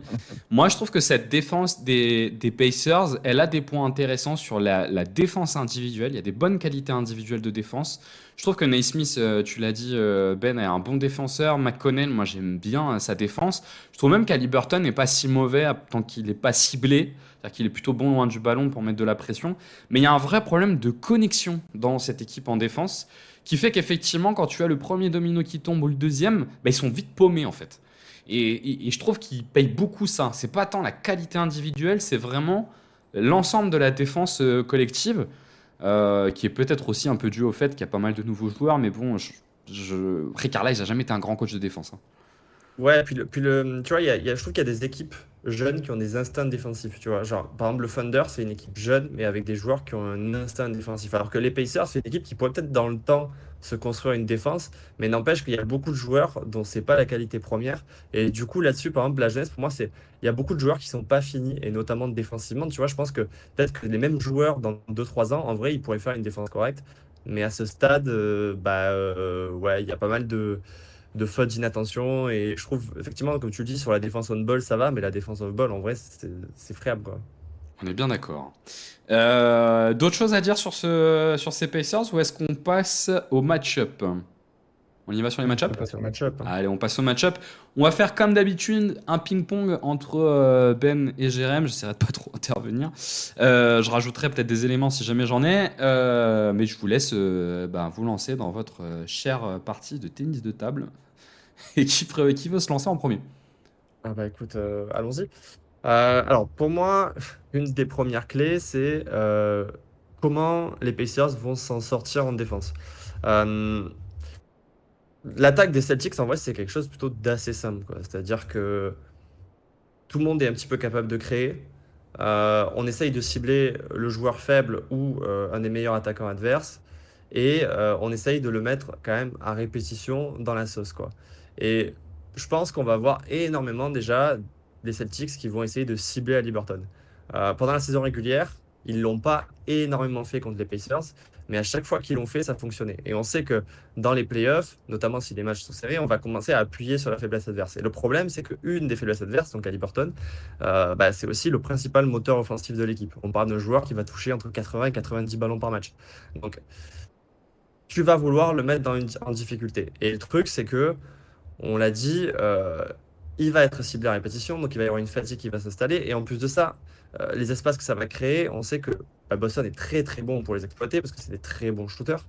Speaker 2: Moi je trouve que cette défense des Pacers, elle a des points intéressants sur la défense individuelle. Il y a des bonnes qualités individuelles de défense. Je trouve que Naismith, tu l'as dit, Ben, est un bon défenseur. McConnell, moi j'aime bien sa défense. Je trouve même qu'Haliburton n'est pas si mauvais tant qu'il n'est pas ciblé. C'est-à-dire qu'il est plutôt bon loin du ballon pour mettre de la pression. Mais il y a un vrai problème de connexion dans cette équipe en défense qui fait qu'effectivement, quand tu as le premier domino qui tombe ou le deuxième, bah, ils sont vite paumés en fait. Et je trouve qu'ils payent beaucoup ça. C'est pas tant la qualité individuelle, c'est vraiment l'ensemble de la défense collective, qui est peut-être aussi un peu dû au fait qu'il y a pas mal de nouveaux joueurs. Mais bon, Rick Carlisle n'a jamais été un grand coach de défense, hein.
Speaker 4: Ouais, tu vois, je trouve qu'il y a des équipes jeunes qui ont des instincts défensifs, tu vois. Genre, par exemple, le Thunder, c'est une équipe jeune, mais avec des joueurs qui ont un instinct défensif. Alors que les Pacers, c'est une équipe qui pourrait peut-être dans le temps se construire une défense, mais n'empêche qu'il y a beaucoup de joueurs dont c'est pas la qualité première. Et du coup, là-dessus, par exemple, la jeunesse, pour moi, il y a beaucoup de joueurs qui sont pas finis, et notamment défensivement. Tu vois, je pense que peut-être que les mêmes joueurs, dans 2 3 ans, en vrai, ils pourraient faire une défense correcte. Mais à ce stade, ouais, il y a pas mal de fautes d'inattention. Et je trouve, effectivement, comme tu le dis, sur la défense on ball, ça va, mais la défense off ball, en vrai, c'est friable, quoi.
Speaker 2: On est bien d'accord. D'autres choses à dire sur ces Pacers ou est-ce qu'on passe au match-up? On y va sur les
Speaker 3: On
Speaker 2: match-up?
Speaker 3: peut passer
Speaker 4: C'est un
Speaker 3: au match.
Speaker 4: match-up, hein.
Speaker 2: Allez, on passe au match-up. On va faire comme d'habitude un ping-pong entre Ben et Jérém. J'essaierai de pas trop intervenir. Je rajouterai peut-être des éléments si jamais j'en ai. Mais je vous laisse vous lancer dans votre chère partie de tennis de table. Et qui veut se lancer en premier?
Speaker 4: Ah bah écoute, allons-y. Alors, pour moi, une des premières clés, c'est comment les Pacers vont s'en sortir en défense. Euh, L'attaque des Celtics, en vrai, c'est quelque chose plutôt d'assez simple, quoi. C'est-à-dire que tout le monde est un petit peu capable de créer. On essaye de cibler le joueur faible ou un des meilleurs attaquants adverses. Et on essaye de le mettre quand même à répétition dans la sauce, quoi. Et je pense qu'on va voir énormément déjà des Celtics qui vont essayer de cibler Haliburton. Pendant la saison régulière, ils l'ont pas énormément fait contre les Pacers, mais à chaque fois qu'ils l'ont fait, ça fonctionnait. Et on sait que dans les playoffs, notamment si les matchs sont serrés, on va commencer à appuyer sur la faiblesse adverse. Et le problème, c'est qu'une des faiblesses adverses, donc Haliburton, c'est aussi le principal moteur offensif de l'équipe. On parle d'un joueur qui va toucher entre 80 et 90 ballons par match. Donc, tu vas vouloir le mettre en difficulté. Et le truc, c'est que, on l'a dit, il va être ciblé à répétition, donc il va y avoir une fatigue qui va s'installer. Et en plus de ça, les espaces que ça va créer, on sait que Boston est très très bon pour les exploiter parce que c'est des très bons shooters.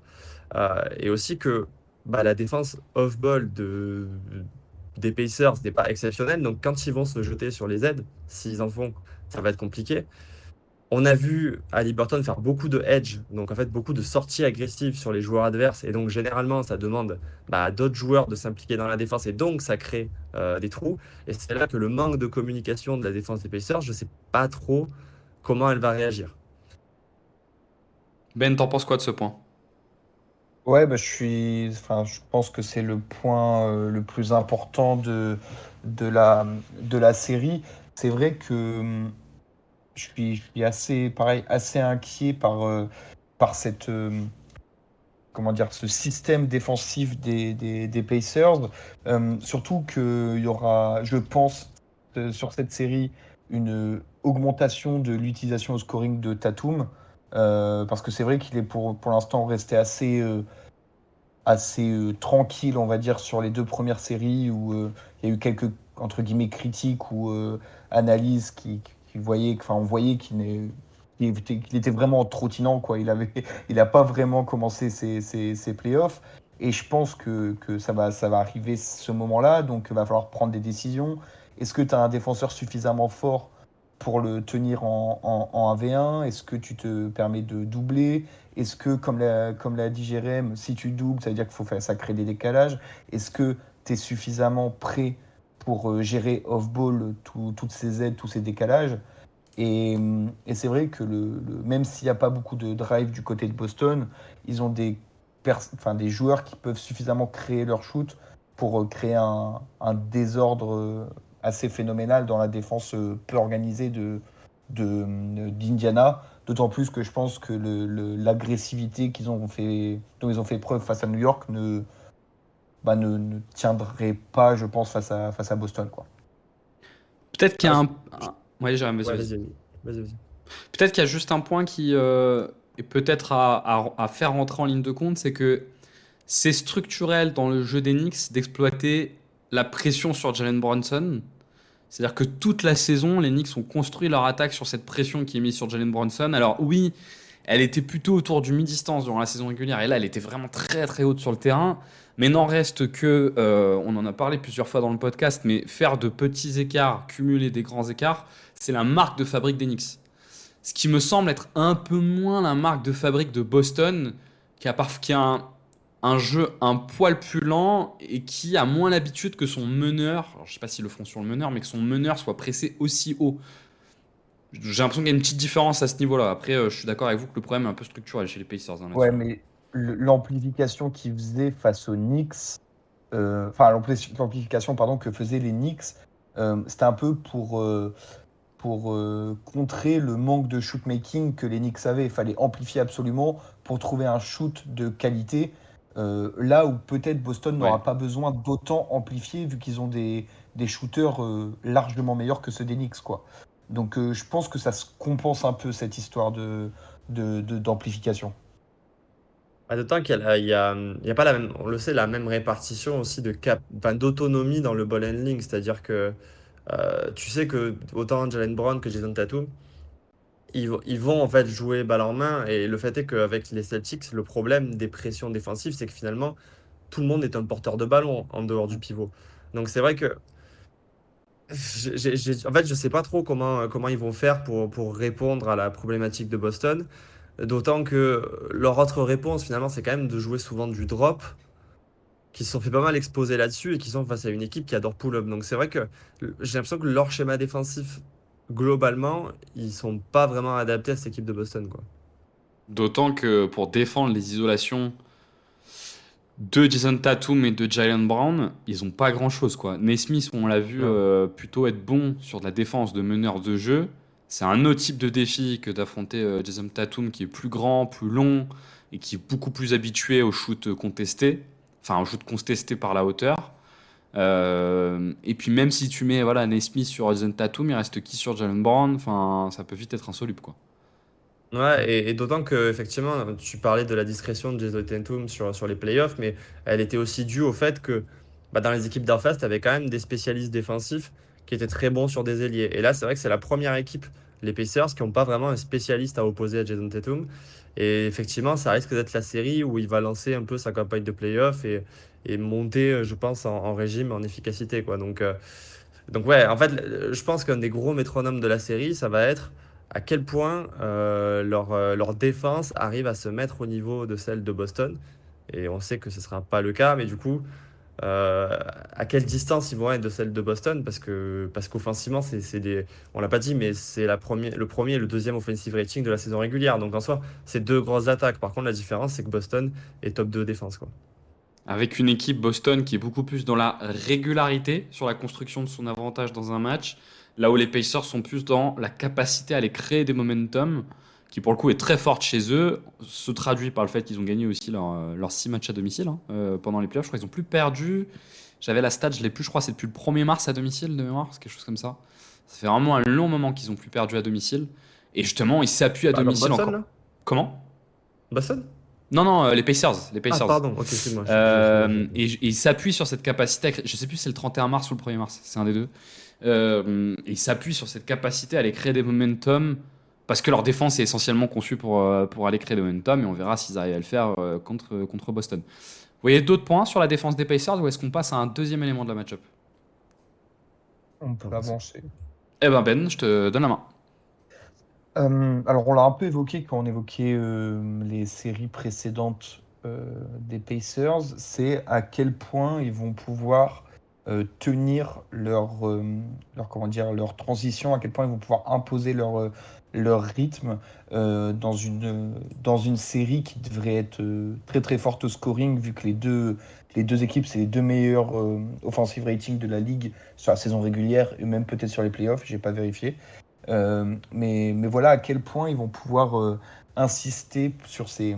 Speaker 4: Et aussi que la défense off-ball des Pacers n'est pas exceptionnelle. Donc quand ils vont se jeter sur les aides, s'ils en font, ça va être compliqué. On a vu Haliburton faire beaucoup de edge, donc en fait beaucoup de sorties agressives sur les joueurs adverses, et donc généralement ça demande à d'autres joueurs de s'impliquer dans la défense, et donc ça crée des trous. Et c'est là que le manque de communication de la défense des Pacers, je ne sais pas trop comment elle va réagir.
Speaker 2: Ben, t'en penses quoi de ce point?
Speaker 3: Ouais, je pense que c'est le point le plus important de de la série. C'est vrai que je suis assez, pareil, assez inquiet par comment dire, ce système défensif des Pacers. Surtout qu'il y aura, je pense, sur cette série, une augmentation de l'utilisation au scoring de Tatum. Parce que c'est vrai qu'il est pour l'instant resté assez tranquille, on va dire, sur les deux premières séries où il y a eu quelques, entre guillemets, critiques ou analyses qui voyaient, enfin, on voyait qu'il était vraiment trottinant, quoi. Il a pas vraiment commencé ses playoffs. Et je pense que ça va arriver ce moment-là, donc il va falloir prendre des décisions. Est-ce que tu as un défenseur suffisamment fort pour le tenir en 1v1? Est-ce que tu te permets de doubler? Est-ce que, comme l'a dit Jérém, si tu doubles, ça veut dire qu'il faut faire, ça crée des décalages? Est-ce que tu es suffisamment prêt pour gérer off-ball toutes ces aides, tous ces décalages? Et c'est vrai que même s'il n'y a pas beaucoup de drive du côté de Boston, ils ont des joueurs qui peuvent suffisamment créer leur shoot pour créer un désordre assez phénoménal dans la défense peu organisée d'Indiana. D'autant plus que je pense que l'agressivité dont ils ont fait preuve face à New York ne tiendrait pas, je pense, face à Boston, quoi.
Speaker 2: Peut-être qu'il y
Speaker 4: Ah,
Speaker 2: a
Speaker 4: je-
Speaker 2: Ouais, Jérém, vas-y,
Speaker 4: Ouais,
Speaker 2: vas-y.
Speaker 4: vas-y.
Speaker 2: Peut-être qu'il y a juste un point qui est peut-être à faire rentrer en ligne de compte, c'est que c'est structurel dans le jeu des Knicks d'exploiter la pression sur Jalen Brunson. C'est-à-dire que toute la saison, les Knicks ont construit leur attaque sur cette pression qui est mise sur Jalen Brunson. Alors oui, elle était plutôt autour du mi-distance durant la saison régulière, et là, elle était vraiment très très haute sur le terrain. Mais n'en reste que, on en a parlé plusieurs fois dans le podcast, mais faire de petits écarts, cumuler des grands écarts, c'est la marque de fabrique des Knicks. Ce qui me semble être un peu moins la marque de fabrique de Boston, qui a un jeu un poil plus lent et qui a moins l'habitude que son meneur, alors je sais pas s'ils le font sur le meneur, mais que son meneur soit pressé aussi haut. J'ai l'impression qu'il y a une petite différence à ce niveau-là. Après, je suis d'accord avec vous que le problème est un peu structurel chez les Pacers hein,
Speaker 3: Ouais,
Speaker 2: là-dessus.
Speaker 3: mais l'amplification qu'ils faisaient face aux Knicks, enfin l'amplification pardon que faisaient les Knicks, c'était un peu pour contrer le manque de shootmaking que les Knicks avaient. Il fallait amplifier absolument pour trouver un shoot de qualité. Là où peut-être Boston
Speaker 2: Ouais.
Speaker 3: n'aura pas besoin d'autant amplifier vu qu'ils ont des shooters largement meilleurs que ceux des Knicks, quoi. Donc je pense que ça se compense un peu cette histoire d'amplification.
Speaker 4: D'autant qu'il y a pas la même, on le sait, la même répartition aussi d'autonomie dans le ball handling. C'est-à-dire que tu sais que autant Jalen Brown que Jason Tatum, ils vont en fait jouer balle en main. Et le fait est qu'avec les Celtics, le problème des pressions défensives, c'est que finalement, tout le monde est un porteur de ballon en dehors du pivot. Donc c'est vrai que en fait, je sais pas trop comment ils vont faire pour répondre à la problématique de Boston. D'autant que leur autre réponse, finalement, c'est quand même de jouer souvent du drop, qui se sont fait pas mal exposer là-dessus et qui sont face à une équipe qui adore pull-up. Donc c'est vrai que j'ai l'impression que leur schéma défensif, globalement, ils sont pas vraiment adaptés à cette équipe de Boston, quoi.
Speaker 2: D'autant que pour défendre les isolations de Jason Tatum et de Jalen Brown, ils ont pas grand-chose quoi. Naismith, on l'a vu
Speaker 4: Non.
Speaker 2: plutôt être bon sur de la défense de meneur de jeu. C'est un autre type de défi que d'affronter Jason Tatum qui est plus grand, plus long et qui est beaucoup plus habitué au shoot contesté, enfin au shoot contesté par la hauteur. Et puis même si tu mets voilà Naismith sur Jason Tatum, il reste qui sur Jalen Brown. Enfin, ça peut vite être insoluble quoi.
Speaker 4: Ouais, et d'autant que effectivement, tu parlais de la discrétion de Jason Tatum sur les playoffs, mais elle était aussi due au fait que bah, dans les équipes d'en face, tu avais quand même des spécialistes défensifs qui étaient très bons sur des ailiers. Et là, c'est vrai que c'est la première équipe, les Pacers, qui n'ont pas vraiment un spécialiste à opposer à Jason Tatum. Et effectivement, ça risque d'être la série où il va lancer un peu sa campagne de playoff et monter, je pense, en régime, en efficacité, quoi. Donc ouais, en fait, je pense qu'un des gros métronomes de la série, ça va être à quel point leur défense arrive à se mettre au niveau de celle de Boston. Et on sait que ce ne sera pas le cas, mais du coup, euh, à quelle distance ils vont être de celle de Boston? Parce qu'offensivement, on l'a pas dit, mais c'est le premier et le deuxième offensive rating de la saison régulière. Donc en soi, c'est deux grosses attaques. Par contre, la différence, c'est que Boston est top 2 défense, quoi.
Speaker 2: Avec une équipe Boston qui est beaucoup plus dans la régularité sur la construction de son avantage dans un match, là où les Pacers sont plus dans la capacité à aller créer des momentum, qui pour le coup est très forte chez eux, se traduit par le fait qu'ils ont gagné aussi leurs 6 matchs à domicile hein, pendant les playoffs. Je crois qu'ils n'ont plus perdu. J'avais la stat, je l'ai plus, je crois, c'est depuis le 1er mars à domicile de mémoire, c'est quelque chose comme ça. Ça fait vraiment un long moment qu'ils ont plus perdu à domicile. Et justement, ils s'appuient à
Speaker 4: Ah, comme
Speaker 2: domicile
Speaker 4: Boston,
Speaker 2: encore.
Speaker 4: là?
Speaker 2: Comment?
Speaker 4: Boston?
Speaker 2: Non, non, les Pacers. Les
Speaker 4: Ah,
Speaker 2: Pacers.
Speaker 4: pardon, ok, excuse-moi. Je-
Speaker 2: Et il s'appuie sur cette capacité, je sais plus si c'est le 31 mars ou le 1er mars, c'est un des deux. Et il s'appuie sur cette capacité à aller créer des momentum, parce que leur défense est essentiellement conçue pour aller créer des momentum, et on verra s'ils arrivent à le faire contre Boston. Vous voyez d'autres points sur la défense des Pacers, ou est-ce qu'on passe à un deuxième élément de la match-up?
Speaker 3: On peut avancer.
Speaker 2: Eh ben Ben, je te donne la main.
Speaker 3: Alors, on l'a un peu évoqué quand on évoquait les séries précédentes des Pacers, c'est à quel point ils vont pouvoir tenir comment dire, leur transition, à quel point ils vont pouvoir imposer leur rythme dans une série qui devrait être très très forte au scoring, vu que les deux équipes, c'est les deux meilleurs offensive ratings de la ligue sur la saison régulière et même peut-être sur les playoffs, j'ai pas vérifié. Mais voilà à quel point ils vont pouvoir insister sur ces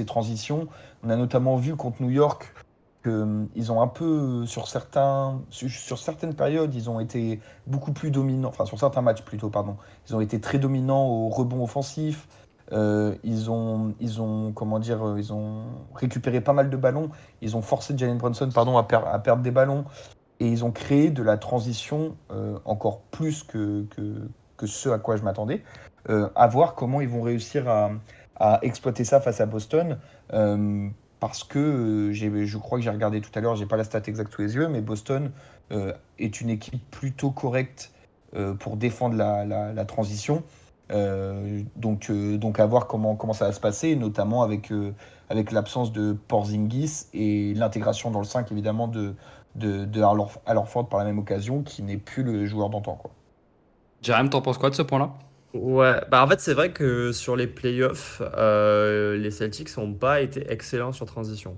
Speaker 3: transitions. On a notamment vu contre New York qu'ils ont un peu, sur certaines périodes, ils ont été beaucoup plus dominants, enfin sur certains matchs plutôt, pardon, ils ont été très dominants au rebond offensif. Comment dire, ils ont récupéré pas mal de ballons. Ils ont forcé Jalen Brunson, pardon, à perdre des ballons. Et ils ont créé de la transition encore plus que ce à quoi je m'attendais. À voir comment ils vont réussir à exploiter ça face à Boston. Parce que je crois que j'ai regardé tout à l'heure, j'ai pas la stat exacte sous les yeux, mais Boston est une équipe plutôt correcte pour défendre la transition. Donc à voir comment ça va se passer, notamment avec l'absence de Porzingis et l'intégration dans le 5 évidemment de Al Horford par la même occasion, qui n'est plus le joueur d'antan, quoi.
Speaker 2: Jérém, t'en penses quoi de ce point-là?
Speaker 4: Ouais, bah en fait, c'est vrai que sur les playoffs, les Celtics n'ont pas été excellents sur transition.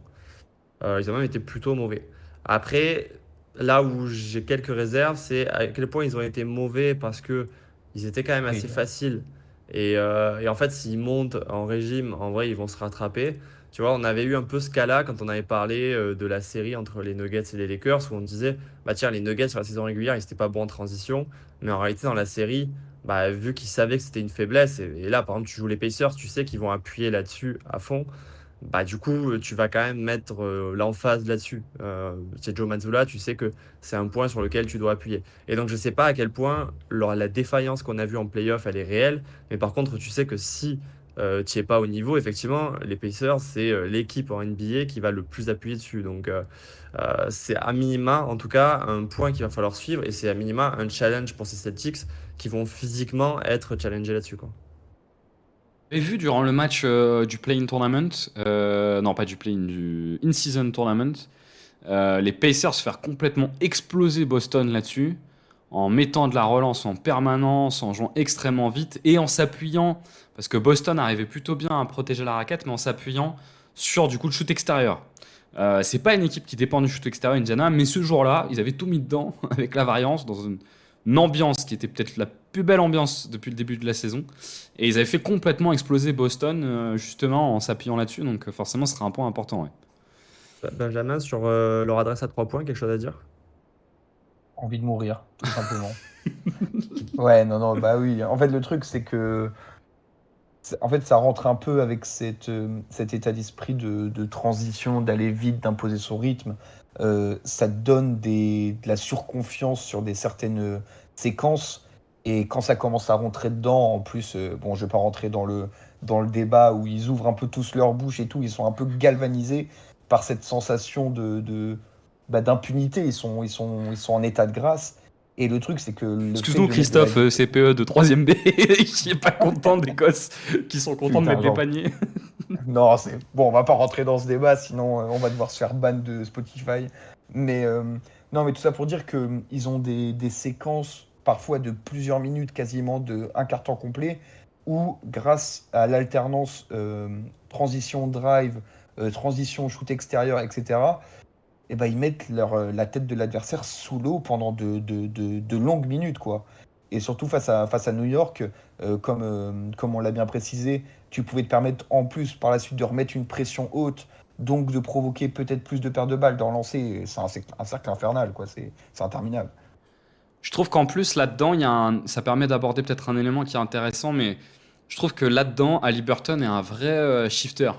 Speaker 4: Ils ont même été plutôt mauvais. Après, là où j'ai quelques réserves, c'est à quel point ils ont été mauvais parce que ils étaient quand même
Speaker 3: Oui,
Speaker 4: assez faciles. Et en fait, s'ils montent en régime, en vrai, ils vont se rattraper. Tu vois, on avait eu un peu ce cas-là quand on avait parlé de la série entre les Nuggets et les Lakers, où on disait, bah tiens, les Nuggets sur la saison régulière, ils n'étaient pas bons en transition. Mais en réalité, dans la série, bah, vu qu'ils savaient que c'était une faiblesse, et là, par exemple, tu joues les Pacers, tu sais qu'ils vont appuyer là-dessus à fond. Bah, du coup, tu vas quand même mettre l'emphase là-dessus. C'est Joe Mazzulla, tu sais que c'est un point sur lequel tu dois appuyer. Et donc, je ne sais pas à quel point la défaillance qu'on a vue en playoff, elle est réelle. Mais par contre, tu sais que si tu n'y es pas au niveau, effectivement, les Pacers, c'est l'équipe en NBA qui va le plus appuyer dessus. Donc, c'est à minima, en tout cas, un point qu'il va falloir suivre. Et c'est à minima un challenge pour ces Celtics qui vont physiquement être challengés là-dessus, quoi.
Speaker 2: J'ai vu durant le match du Play-in Tournament, non pas du Play-in, du In-Season Tournament, les Pacers se faire complètement exploser Boston là-dessus, en mettant de la relance en permanence, en jouant extrêmement vite et en s'appuyant, parce que Boston arrivait plutôt bien à protéger la raquette, mais en s'appuyant sur du coup le shoot extérieur. C'est pas une équipe qui dépend du shoot extérieur Indiana, mais ce jour-là, ils avaient tout mis dedans avec la variance dans une ambiance qui était peut-être la plus belle ambiance depuis le début de la saison. Et ils avaient fait complètement exploser Boston justement en s'appuyant là-dessus, donc forcément ce sera un point important. Ouais.
Speaker 4: Benjamin, sur leur adresse à 3 points, quelque chose à dire?
Speaker 3: Envie de mourir, tout simplement. Ouais, non, non, bah oui. En fait, le truc, c'est que en fait, ça rentre un peu avec cet état d'esprit de transition, d'aller vite, d'imposer son rythme. ça te donne de la surconfiance sur des certaines séquences. Et quand ça commence à rentrer dedans, en plus, bon, je vais pas rentrer dans le débat où ils ouvrent un peu tous leur bouche et tout, ils sont un peu galvanisés par cette sensation d'impunité. Ils sont en état de grâce. Et le truc, c'est que le fait
Speaker 2: Excuse-nous
Speaker 3: de mettre de la...
Speaker 2: Christophe, CPE de 3ème B, qui est pas content des gosses qui sont contents de
Speaker 3: Putain,
Speaker 2: mettre des
Speaker 3: genre.
Speaker 2: paniers.
Speaker 3: Non, c'est bon, on va pas rentrer dans ce débat, sinon on va devoir se faire ban de Spotify. Mais non, mais tout ça pour dire que ils ont des séquences parfois de plusieurs minutes, quasiment de un quart temps complet, où grâce à l'alternance transition drive, transition shoot extérieur, etc. Et ben ils mettent la tête de l'adversaire sous l'eau pendant de longues minutes, quoi. Et surtout face à New York, comme on l'a bien précisé, tu pouvais te permettre en plus par la suite de remettre une pression haute, donc de provoquer peut-être plus de pertes de balles, de relancer. C'est un cercle infernal, quoi. C'est interminable.
Speaker 2: Je trouve qu'en plus, là-dedans, ça permet d'aborder peut-être un élément qui est intéressant, mais je trouve que là-dedans, Haliburton est un vrai shifter.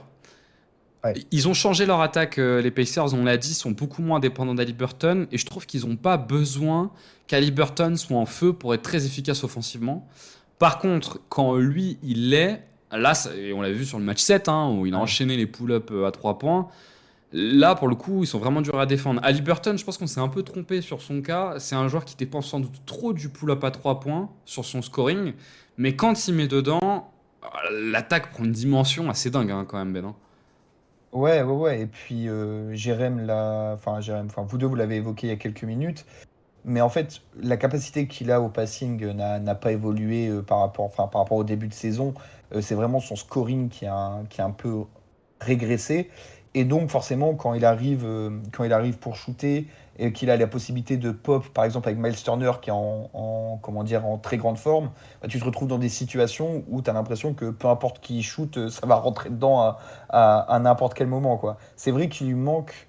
Speaker 3: Ouais.
Speaker 2: Ils ont changé leur attaque, les Pacers, on l'a dit, sont beaucoup moins dépendants d'Haliburton, et je trouve qu'ils n'ont pas besoin qu'Haliburton soit en feu pour être très efficace offensivement. Par contre, quand lui, il l'est, là, et on l'a vu sur le match 7, hein, où il a
Speaker 3: Ouais.
Speaker 2: enchaîné les pull-ups à 3 points, là, pour le coup, ils sont vraiment durs à défendre. Haliburton, je pense qu'on s'est un peu trompé sur son cas. C'est un joueur qui dépense sans doute trop du pull-up à 3 points sur son scoring, mais quand il met dedans, l'attaque prend une dimension assez dingue, hein, quand même, Ben, hein.
Speaker 3: Ouais, ouais, ouais. Et puis enfin vous deux, vous l'avez évoqué il y a quelques minutes. Mais en fait, la capacité qu'il a au passing n'a pas évolué par rapport au début de saison. C'est vraiment son scoring qui a un peu régressé. Et donc, forcément, quand il arrive pour shooter et qu'il a la possibilité de pop, par exemple avec Miles Turner qui est comment dire, en très grande forme, bah, tu te retrouves dans des situations où tu as l'impression que peu importe qui shoot, ça va rentrer dedans à n'importe quel moment, quoi. C'est vrai qu'il lui manque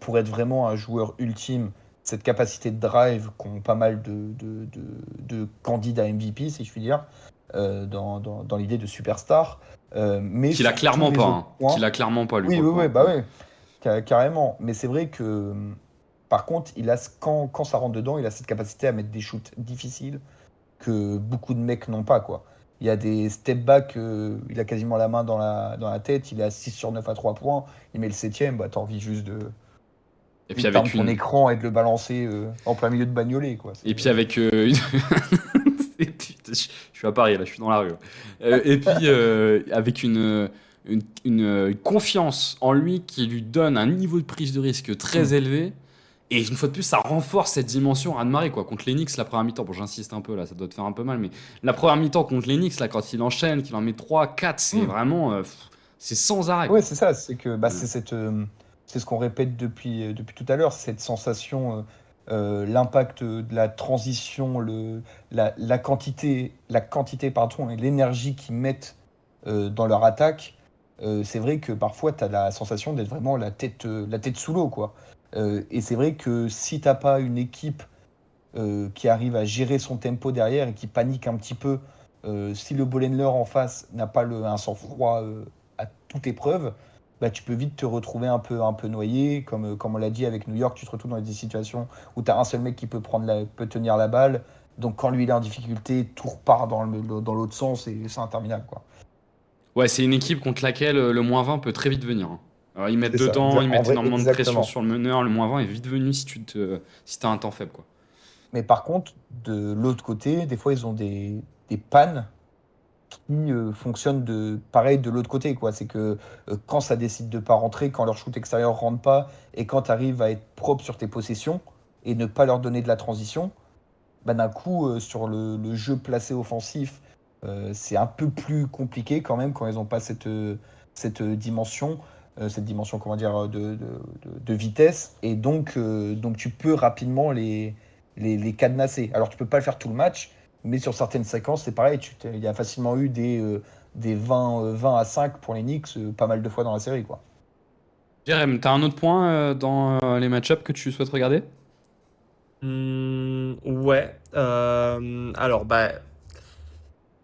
Speaker 3: pour être vraiment un joueur ultime, cette capacité de drive qu'ont pas mal de candidats MVP, si je puis dire, dans l'idée de superstar. Mais
Speaker 2: Qu'il a
Speaker 3: sur tous
Speaker 2: clairement
Speaker 3: les
Speaker 2: pas,
Speaker 3: autres
Speaker 2: hein.
Speaker 3: points,
Speaker 2: Qu'il a clairement pas, lui,
Speaker 3: oui,
Speaker 2: pour le
Speaker 3: oui,
Speaker 2: coup,
Speaker 3: oui,
Speaker 2: hein.
Speaker 3: bah oui, carrément. Mais c'est vrai que, par contre, quand ça rentre dedans, il a cette capacité à mettre des shoots difficiles que beaucoup de mecs n'ont pas, quoi. Il y a des step back, il a quasiment la main dans la tête, il est à 6 sur 9 à 3 points, il met le septième, bah t'as envie juste
Speaker 2: Et puis
Speaker 3: d'éteindre
Speaker 2: avec
Speaker 3: ton
Speaker 2: une,
Speaker 3: écran et de le balancer en plein milieu de bagnolet, quoi.
Speaker 2: et puis avec Putain, je suis à Paris là, je suis dans la rue. Et puis avec une confiance en lui qui lui donne un niveau de prise de risque
Speaker 3: Mm.
Speaker 2: très élevé. Et une fois de plus, ça renforce cette dimension Anne-Marie, quoi. Contre les Knicks, la première mi-temps, bon, j'insiste un peu là, ça doit te faire un peu mal, mais la première mi-temps contre les Knicks, là, quand il enchaîne, qu'il en met 3 4 c'est
Speaker 3: Mm.
Speaker 2: vraiment. C'est sans arrêt,
Speaker 3: Ouais,
Speaker 2: quoi.
Speaker 3: c'est ça, c'est que bah,
Speaker 2: Mm.
Speaker 3: c'est ce qu'on répète depuis tout à l'heure, cette sensation, l'impact de la transition, la quantité pardon, et l'énergie qu'ils mettent dans leur attaque. C'est vrai que parfois tu as la sensation d'être vraiment la tête sous l'eau, quoi. Et c'est vrai que si t'as pas une équipe qui arrive à gérer son tempo derrière et qui panique un petit peu, si le ball handler en face n'a pas un sang-froid à toute épreuve, bah, tu peux vite te retrouver un peu noyé. Comme on l'a dit avec New York, tu te retrouves dans des situations où tu as un seul mec qui peut tenir la balle. Donc quand lui il est en difficulté, tout repart dans l'autre sens et c'est interminable, quoi.
Speaker 2: Ouais, c'est une équipe contre laquelle le moins 20 peut très vite venir, hein. Alors, ils mettent
Speaker 3: C'est ça,
Speaker 2: dedans, ils
Speaker 3: en
Speaker 2: mettent
Speaker 3: vrai,
Speaker 2: énormément de pression
Speaker 3: exactement.
Speaker 2: sur le meneur. Le moins 20 est vite venu si t'as un temps faible, quoi.
Speaker 3: Mais par contre, de l'autre côté, des fois ils ont des pannes qui fonctionnent pareil de l'autre côté, quoi. C'est que quand ça décide de pas rentrer, quand leur shoot extérieur rentre pas, et quand tu arrives à être propre sur tes possessions et ne pas leur donner de la transition, bah, d'un coup, sur le jeu placé offensif, c'est un peu plus compliqué quand même quand ils n'ont pas cette dimension, comment dire, de vitesse, et donc tu peux rapidement les cadenasser. Alors tu peux pas le faire tout le match, mais sur certaines séquences, c'est pareil, il y a facilement eu des 20 à 5 pour les Knicks, pas mal de fois dans la série, quoi.
Speaker 2: Jérém, t'as un autre point dans les match-ups que tu souhaites regarder?
Speaker 4: Ouais. Alors, bah,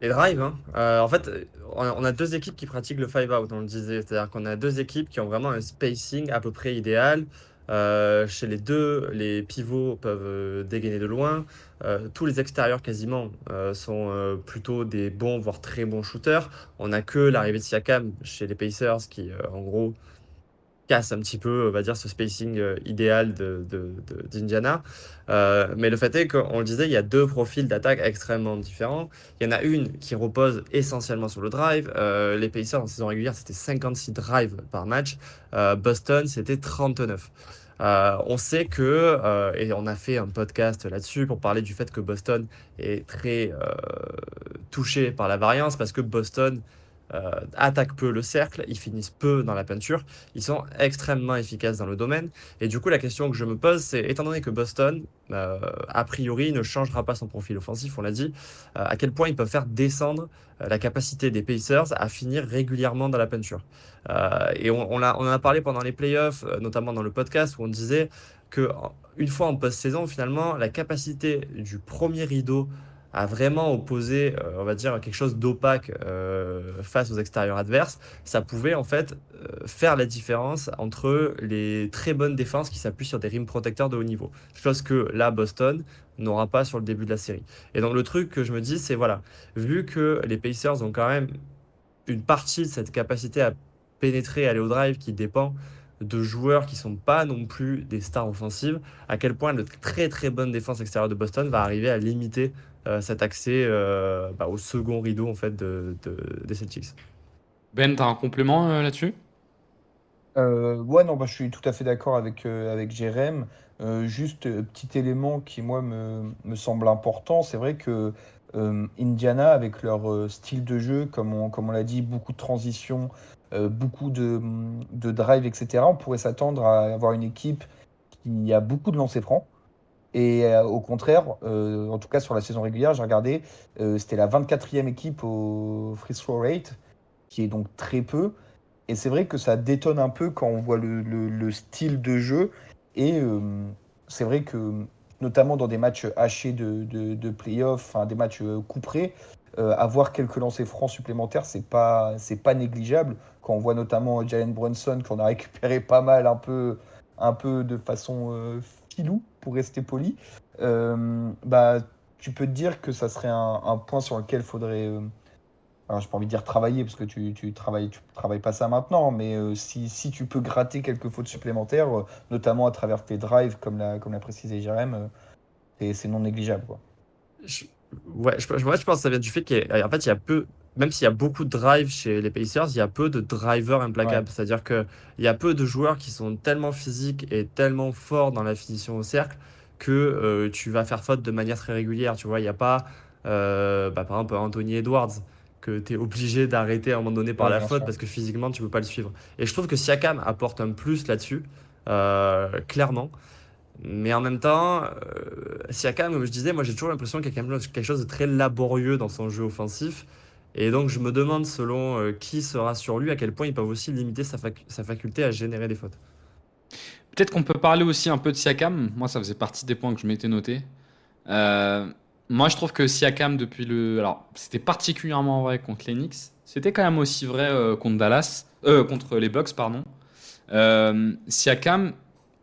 Speaker 4: les drives, hein. En fait, on a deux équipes qui pratiquent le five out, on le disait. C'est-à-dire qu'on a deux équipes qui ont vraiment un spacing à peu près idéal. Chez les deux, les pivots peuvent dégainer de loin. Tous les extérieurs quasiment sont plutôt des bons, voire très bons shooters. On n'a que l'arrivée de Siakam chez les Pacers qui, en gros, casse un petit peu, on va dire, ce spacing idéal d'Indiana. Mais le fait est qu'on le disait, il y a deux profils d'attaque extrêmement différents. Il y en a une qui repose essentiellement sur le drive. Les Pacers en saison régulière, c'était 56 drives par match. Boston, c'était 39. On sait que, et on a fait un podcast là-dessus pour parler du fait que Boston est très touché par la variance parce que Boston attaquent peu le cercle, ils finissent peu dans la peinture, ils sont extrêmement efficaces dans le domaine. Et du coup, la question que je me pose, c'est, étant donné que Boston, a priori, ne changera pas son profil offensif, on l'a dit, à quel point ils peuvent faire descendre la capacité des Pacers à finir régulièrement dans la peinture. Et on en a parlé pendant les playoffs, notamment dans le podcast, où on disait que une fois en post-saison, finalement, la capacité du premier rideau à vraiment opposer, on va dire, quelque chose d'opaque face aux extérieurs adverses, ça pouvait en fait faire la différence entre les très bonnes défenses qui s'appuient sur des rim protecteurs de haut niveau. Chose que là, Boston n'aura pas sur le début de la série. Et donc le truc que je me dis, c'est voilà, vu que les Pacers ont quand même une partie de cette capacité à pénétrer, aller au drive qui dépend de joueurs qui sont pas non plus des stars offensives, à quel point la très très bonne défense extérieure de Boston va arriver à limiter cet accès au second rideau en fait des Celtics.
Speaker 2: Ben, t'as un complément là-dessus?
Speaker 3: Ouais, non, bah, je suis tout à fait d'accord avec Jérém. Juste, petit élément qui, moi, me semble important, c'est vrai que Indiana, avec leur style de jeu, comme on l'a dit, beaucoup de transitions, beaucoup de drive, etc., on pourrait s'attendre à avoir une équipe qui a beaucoup de lancers francs. Et au contraire, en tout cas sur la saison régulière, j'ai regardé, c'était la 24e équipe au free throw rate, qui est donc très peu. Et c'est vrai que ça détonne un peu quand on voit le style de jeu. Et c'est vrai que, notamment dans des matchs hachés de playoff, enfin, des matchs couperés, avoir quelques lancers francs supplémentaires, c'est pas négligeable. Quand on voit notamment Jalen Brunson, qu'on a récupéré pas mal, un peu de façon filou, pour rester poli, bah, tu peux te dire que ça serait un point sur lequel il faudrait. Alors, j'ai pas envie de dire travailler parce que tu travailles pas ça maintenant, mais si tu peux gratter quelques fautes supplémentaires, notamment à travers tes drives, comme l'a précisé Jérém, c'est non négligeable, quoi.
Speaker 4: Je, ouais, je pense que ça vient du fait qu'en fait, il y a peu, même s'il y a beaucoup de drive chez les Pacers, il y a peu de drivers
Speaker 3: Ouais,
Speaker 4: implacables. C'est-à-dire qu'il y a peu de joueurs qui sont tellement physiques et tellement forts dans la finition au cercle que tu vas faire faute de manière très régulière. Tu vois, il n'y a pas, par exemple, Anthony Edwards, que tu es obligé d'arrêter à un moment donné par
Speaker 3: ouais,
Speaker 4: la
Speaker 3: bien
Speaker 4: faute
Speaker 3: sûr.
Speaker 4: parce que physiquement, tu peux pas le suivre. Et je trouve que Siakam apporte un plus là-dessus, clairement. Mais en même temps, Siakam, comme je disais, moi j'ai toujours l'impression qu'il y a quand même quelque chose de très laborieux dans son jeu offensif. Et donc je me demande, selon qui sera sur lui, à quel point ils peuvent aussi limiter sa faculté à générer des fautes.
Speaker 2: Peut-être qu'on peut parler aussi un peu de Siakam. Moi, ça faisait partie des points que je m'étais noté. Euh, Moi, je trouve que Siakam, depuis le. Alors, c'était particulièrement vrai contre les Knicks. C'était quand même aussi vrai contre Dallas. Contre les Bucks, pardon. Siakam,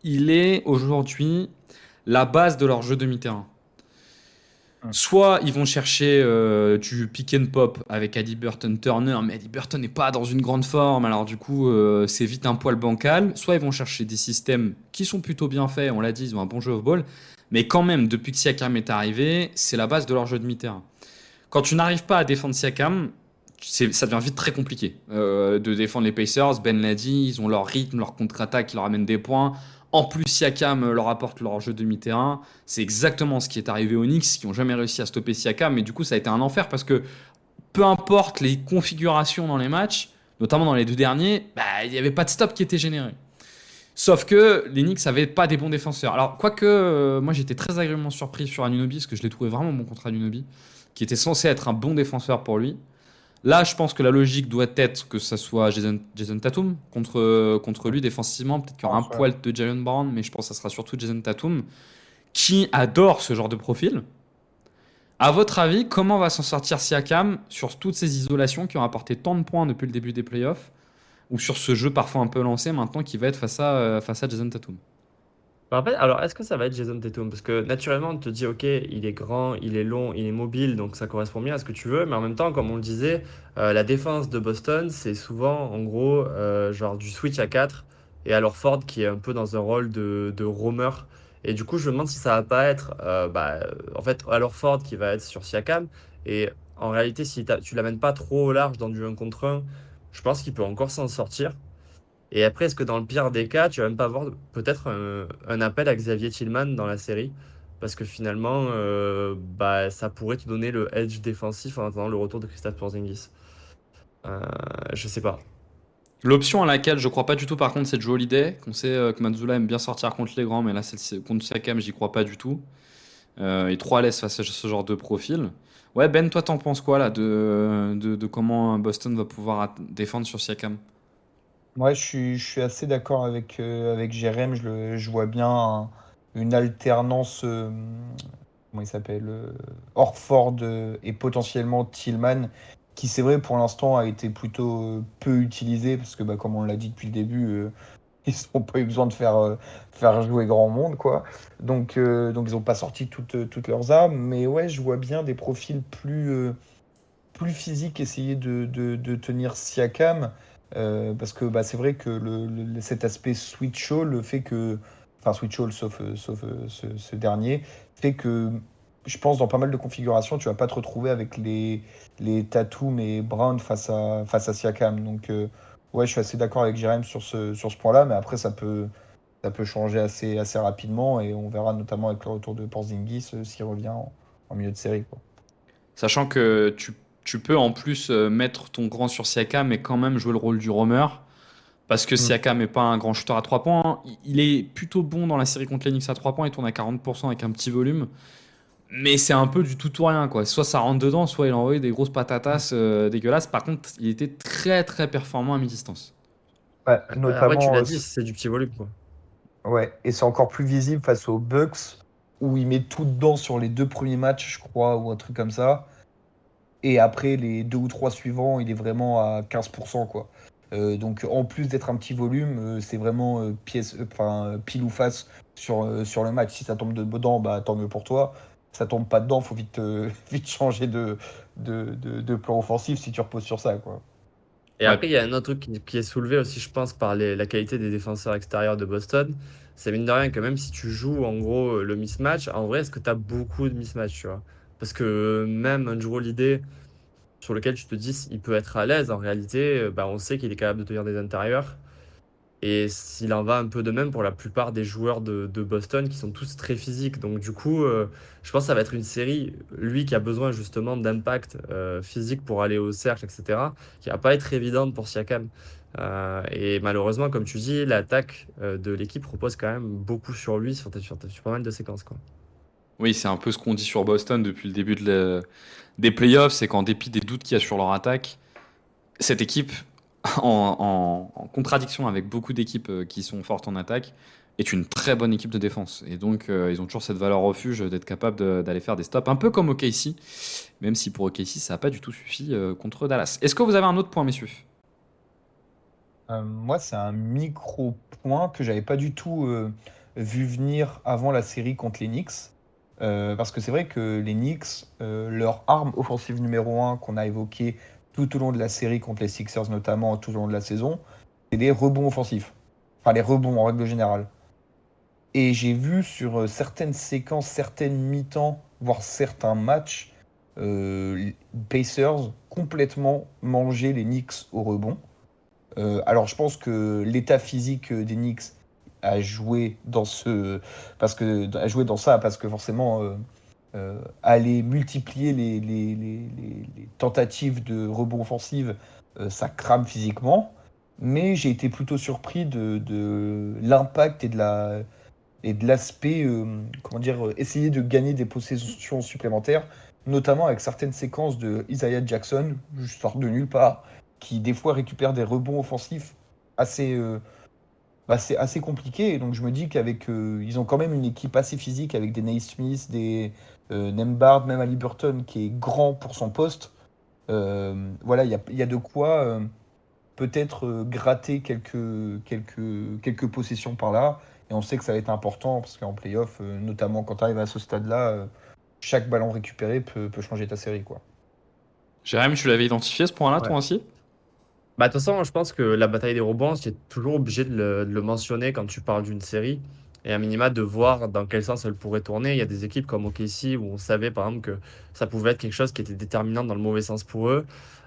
Speaker 2: il est aujourd'hui la base de leur jeu demi-terrain.
Speaker 3: Hum.
Speaker 2: Soit ils vont chercher du pick and pop avec Haliburton Turner, mais Haliburton n'est pas dans une grande forme, alors du coup c'est vite un poil bancal. Soit ils vont chercher des systèmes qui sont plutôt bien faits, on l'a dit, ils ont un bon jeu off-ball, mais quand même, depuis que Siakam est arrivé, c'est la base de leur jeu de mi-terrain. Quand tu n'arrives pas à défendre Siakam, ça devient vite très compliqué de défendre les Pacers. Ben l'a dit, ils ont leur rythme, leur contre-attaque qui leur amène des points. En plus, Siakam leur apporte leur jeu de mi-terrain. C'est exactement ce qui est arrivé aux Knicks, qui n'ont jamais réussi à stopper Siakam. Mais du coup, ça a été un enfer parce que peu importe les configurations dans les matchs, notamment dans les deux derniers, bah, il n'y avait pas de stop qui était généré. Sauf que les Knicks n'avaient pas des bons défenseurs. Alors, quoique, moi j'étais très agréablement surpris sur Anunoby, parce que je l'ai trouvé vraiment bon contre Anunoby, qui était censé être un bon défenseur pour lui. Là, je pense que la logique doit être que ça soit Jason Tatum contre lui défensivement. Peut-être qu'il y aura un
Speaker 3: Pense, ouais.
Speaker 2: poil de Jalen Brown, mais je pense que ça sera surtout Jason Tatum, qui adore ce genre de profil. À votre avis, comment va s'en sortir Siakam sur toutes ces isolations qui ont apporté tant de points depuis le début des playoffs, ou sur ce jeu parfois un peu lancé maintenant qui va être face à Jason Tatum?
Speaker 4: En fait, alors est-ce que ça va être Jason Tatum? Parce que naturellement, on te dit, ok, il est grand, il est long, il est mobile, donc ça correspond bien à ce que tu veux. Mais en même temps, comme on le disait, la défense de Boston, c'est souvent, en gros, genre du switch à 4 et alors Ford qui est un peu dans un rôle de roamer. Et du coup, je me demande si ça va pas être, en fait, alors Ford qui va être sur Siakam. Et en réalité, si tu l'amènes pas trop au large dans du 1 contre 1, je pense qu'il peut encore s'en sortir. Et après, est-ce que dans le pire des cas, tu vas même pas avoir peut-être un appel à Xavier Tillman dans la série? Parce que finalement, ça pourrait te donner le edge défensif en attendant le retour de Kristaps Porzingis. Euh, je sais pas.
Speaker 2: L'option à laquelle je crois pas du tout, par contre, c'est Joe Holiday. On sait que Mazzulla aime bien sortir contre les grands, mais là, contre Siakam, j'y crois pas du tout. Et trop à l'aise face à ce genre de profil. Ouais, Ben, toi, t'en penses quoi là de comment Boston va pouvoir défendre sur Siakam?
Speaker 3: Moi, je suis assez d'accord avec Jérém. Je vois bien une alternance, comment il s'appelle, Horford et potentiellement Tillman, qui c'est vrai pour l'instant a été plutôt peu utilisé parce que bah, comme on l'a dit depuis le début, ils n'ont pas eu besoin de faire jouer grand monde, quoi. Donc ils n'ont pas sorti toutes leurs armes. Mais ouais, je vois bien des profils plus physiques essayer de tenir Siakam. Parce que bah, c'est vrai que cet aspect switch all, le fait que. Enfin, switch all, sauf ce dernier, fait que je pense dans pas mal de configurations, tu vas pas te retrouver avec les Tatum et Brown face à Siakam. Donc, ouais, je suis assez d'accord avec Jérém sur ce point-là, mais après, ça peut changer assez rapidement et on verra notamment avec le retour de Porzingis s'il revient en milieu de série, quoi.
Speaker 2: Sachant que tu peux en plus mettre ton grand sur Siakam et quand même jouer le rôle du roamer. Parce que
Speaker 3: Mm.
Speaker 2: Siakam n'est pas un grand shooter à 3 points, hein. Il est plutôt bon dans la série contre les Knicks à 3 points. Il tourne à 40% avec un petit volume. Mais c'est un peu du tout ou rien, quoi. Soit ça rentre dedans, soit il envoie des grosses patatas dégueulasses. Par contre, il était très très performant à mi-distance.
Speaker 3: Ouais,
Speaker 4: Après, tu
Speaker 3: notamment,
Speaker 4: l'as dit, c'est du petit volume, quoi.
Speaker 3: ouais, et c'est encore plus visible face aux Bucks, où il met tout dedans sur les 2 premiers matchs, je crois, ou un truc comme ça. Et après, les 2 ou 3 suivants, il est vraiment à 15%, quoi. Donc, en plus d'être un petit volume, c'est vraiment pile ou face sur le match. Si ça tombe dedans, bah, tant mieux pour toi. Si ça tombe pas dedans, faut vite, vite changer de plan offensif si tu reposes sur ça, quoi.
Speaker 4: Et
Speaker 2: Ouais.
Speaker 4: après, il y a un autre truc qui est soulevé aussi, je pense, par la qualité des défenseurs extérieurs de Boston. C'est mine de rien que même si tu joues en gros le mismatch, en vrai, est-ce que tu as beaucoup de mismatch, tu vois? Parce que même un Drew Holiday, sur lequel tu te dis il peut être à l'aise, en réalité, on sait qu'il est capable de tenir des intérieurs. Et s'il en va un peu de même pour la plupart des joueurs de Boston qui sont tous très physiques. Donc du coup, je pense que ça va être une série, lui qui a besoin justement d'impact physique pour aller au cercle, etc., qui va pas être évidente pour Siakam. Et malheureusement, comme tu dis, l'attaque de l'équipe repose quand même beaucoup sur lui, sur pas mal de séquences, quoi.
Speaker 2: Oui, c'est un peu ce qu'on dit sur Boston depuis le début des playoffs. C'est qu'en dépit des doutes qu'il y a sur leur attaque, cette équipe, en contradiction avec beaucoup d'équipes qui sont fortes en attaque, est une très bonne équipe de défense. Et donc, ils ont toujours cette valeur refuge d'être capable d'aller faire des stops, un peu comme OKC, même si pour OKC, ça n'a pas du tout suffi contre Dallas. Est-ce que vous avez un autre point, messieurs?
Speaker 3: Moi, c'est un micro-point que j'avais pas du tout vu venir avant la série contre les Knicks. Parce que c'est vrai que les Knicks, leur arme offensive numéro un qu'on a évoquée tout au long de la série contre les Sixers, notamment tout au long de la saison, c'est les rebonds offensifs. Enfin, les rebonds en règle générale. Et j'ai vu sur certaines séquences, certaines mi-temps, voire certains matchs, les Pacers complètement manger les Knicks au rebond. Alors, je pense que l'état physique des Knicks a joué a joué dans ça parce que forcément, aller multiplier les tentatives de rebond offensive, ça crame physiquement. Mais j'ai été plutôt surpris de l'impact et de l'aspect, comment dire, essayer de gagner des possessions supplémentaires, notamment avec certaines séquences de Isaiah Jackson, je sors de nulle part, qui des fois récupère des rebonds offensifs assez, assez compliqués. Et donc je me dis qu'avec, ils ont quand même une équipe assez physique avec des Naismith, des Nembhard, même Ali Burton qui est grand pour son poste. Voilà, il y a de quoi peut-être gratter quelques possessions par là Et on sait que ça va être important parce qu'en playoff, notamment quand tu arrives à ce stade-là, chaque ballon récupéré peut changer ta série, quoi.
Speaker 2: Jérém, tu l'avais identifié ce point-là,
Speaker 4: Ouais.
Speaker 2: toi aussi?
Speaker 4: Bah, de toute façon, je pense que la bataille des rebonds, tu es toujours obligé de le mentionner quand tu parles d'une série. Et à minima, de voir dans quel sens elle pourrait tourner. Il y a des équipes comme OKC où on savait par exemple que ça pouvait être quelque chose qui était déterminant dans le mauvais sens pour eux.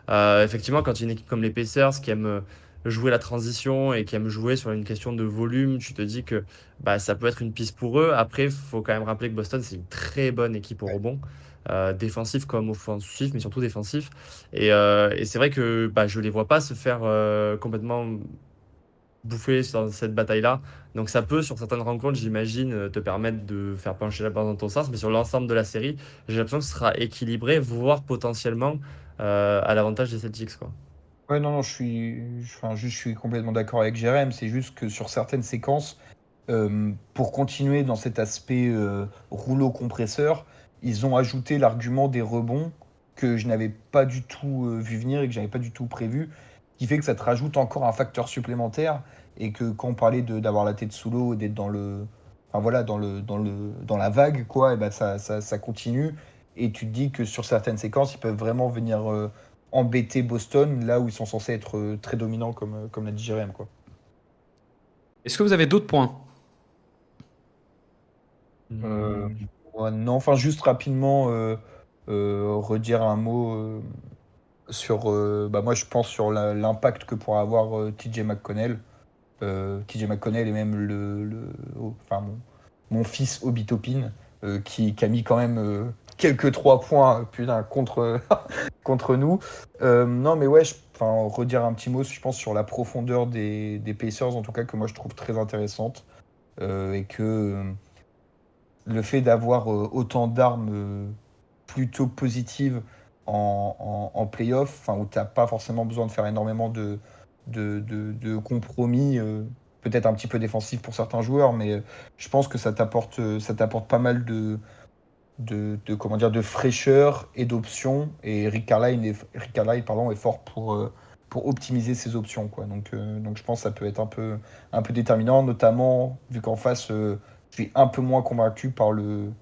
Speaker 4: Effectivement, quand il y a une équipe comme les Pacers qui aime jouer la transition et qui aime jouer sur une question de volume, tu te dis que bah, ça peut être une piste pour eux. Après, il faut quand même rappeler que Boston, c'est une très bonne équipe au rebond, défensif comme offensif, mais surtout défensif. Et c'est vrai que bah, je les vois pas se faire complètement bouffer dans cette bataille-là. Donc ça peut, sur certaines rencontres, j'imagine, te permettre de faire pencher la balance dans ton sens. Mais sur l'ensemble de la série, j'ai l'impression que ce sera équilibré, voire potentiellement à l'avantage des Celtics, quoi.
Speaker 3: Ouais, non, non, je suis complètement d'accord avec Jérém. C'est juste que sur certaines séquences, pour continuer dans cet aspect rouleau compresseur, ils ont ajouté l'argument des rebonds que je n'avais pas du tout vu venir et que j'avais pas du tout prévu, qui fait que ça te rajoute encore un facteur supplémentaire et que quand on parlait d'avoir la tête sous l'eau et d'être enfin voilà, dans la vague, quoi, et ben ça continue et tu te dis que sur certaines séquences, ils peuvent vraiment venir embêter Boston là où ils sont censés être très dominants comme l'a dit Jérém, quoi.
Speaker 2: Est-ce que vous avez d'autres points?
Speaker 3: Euh,
Speaker 4: Hmm.
Speaker 3: ouais, non, enfin, juste rapidement, redire un mot sur. Bah, moi, je pense sur l'impact que pourra avoir TJ McConnell. TJ McConnell et même enfin, mon fils Obi Toppin, qui a mis quand même quelques 3 points putain, contre nous. Non, mais ouais, enfin, redire un petit mot, je pense, sur la profondeur des Pacers, en tout cas, que moi je trouve très intéressante. Et que. Le fait d'avoir autant d'armes plutôt positives en playoff, enfin, où tu n'as pas forcément besoin de faire énormément de compromis, peut-être un petit peu défensif pour certains joueurs, mais je pense que ça t'apporte pas mal comment dire, de fraîcheur et d'options. Et Rick Carlisle, pardon, est fort pour optimiser ses options, quoi. Donc je pense que ça peut être un peu déterminant, notamment vu qu'en face, je suis un peu moins convaincu par le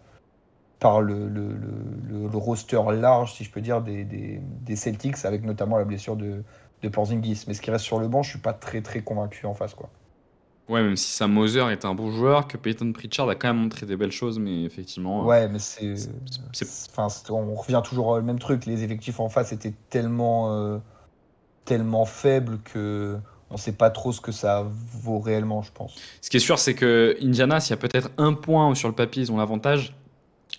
Speaker 3: roster large, si je peux dire, des Celtics, avec notamment la blessure de Porzingis. Mais ce qui reste sur le banc, je suis pas très très convaincu en face, quoi.
Speaker 2: Ouais, même si Sam Moser est un bon joueur, que Peyton Pritchard a quand même montré des belles choses, mais effectivement,
Speaker 3: Ouais, mais
Speaker 2: c'est- c'est-
Speaker 3: enfin, on revient toujours au même truc. Les effectifs en face étaient tellement faibles que on sait pas trop ce que ça vaut réellement, je pense.
Speaker 2: ce qui est sûr, c'est que Indiana, s'il y a peut-être un point où sur le papier ils ont l'avantage,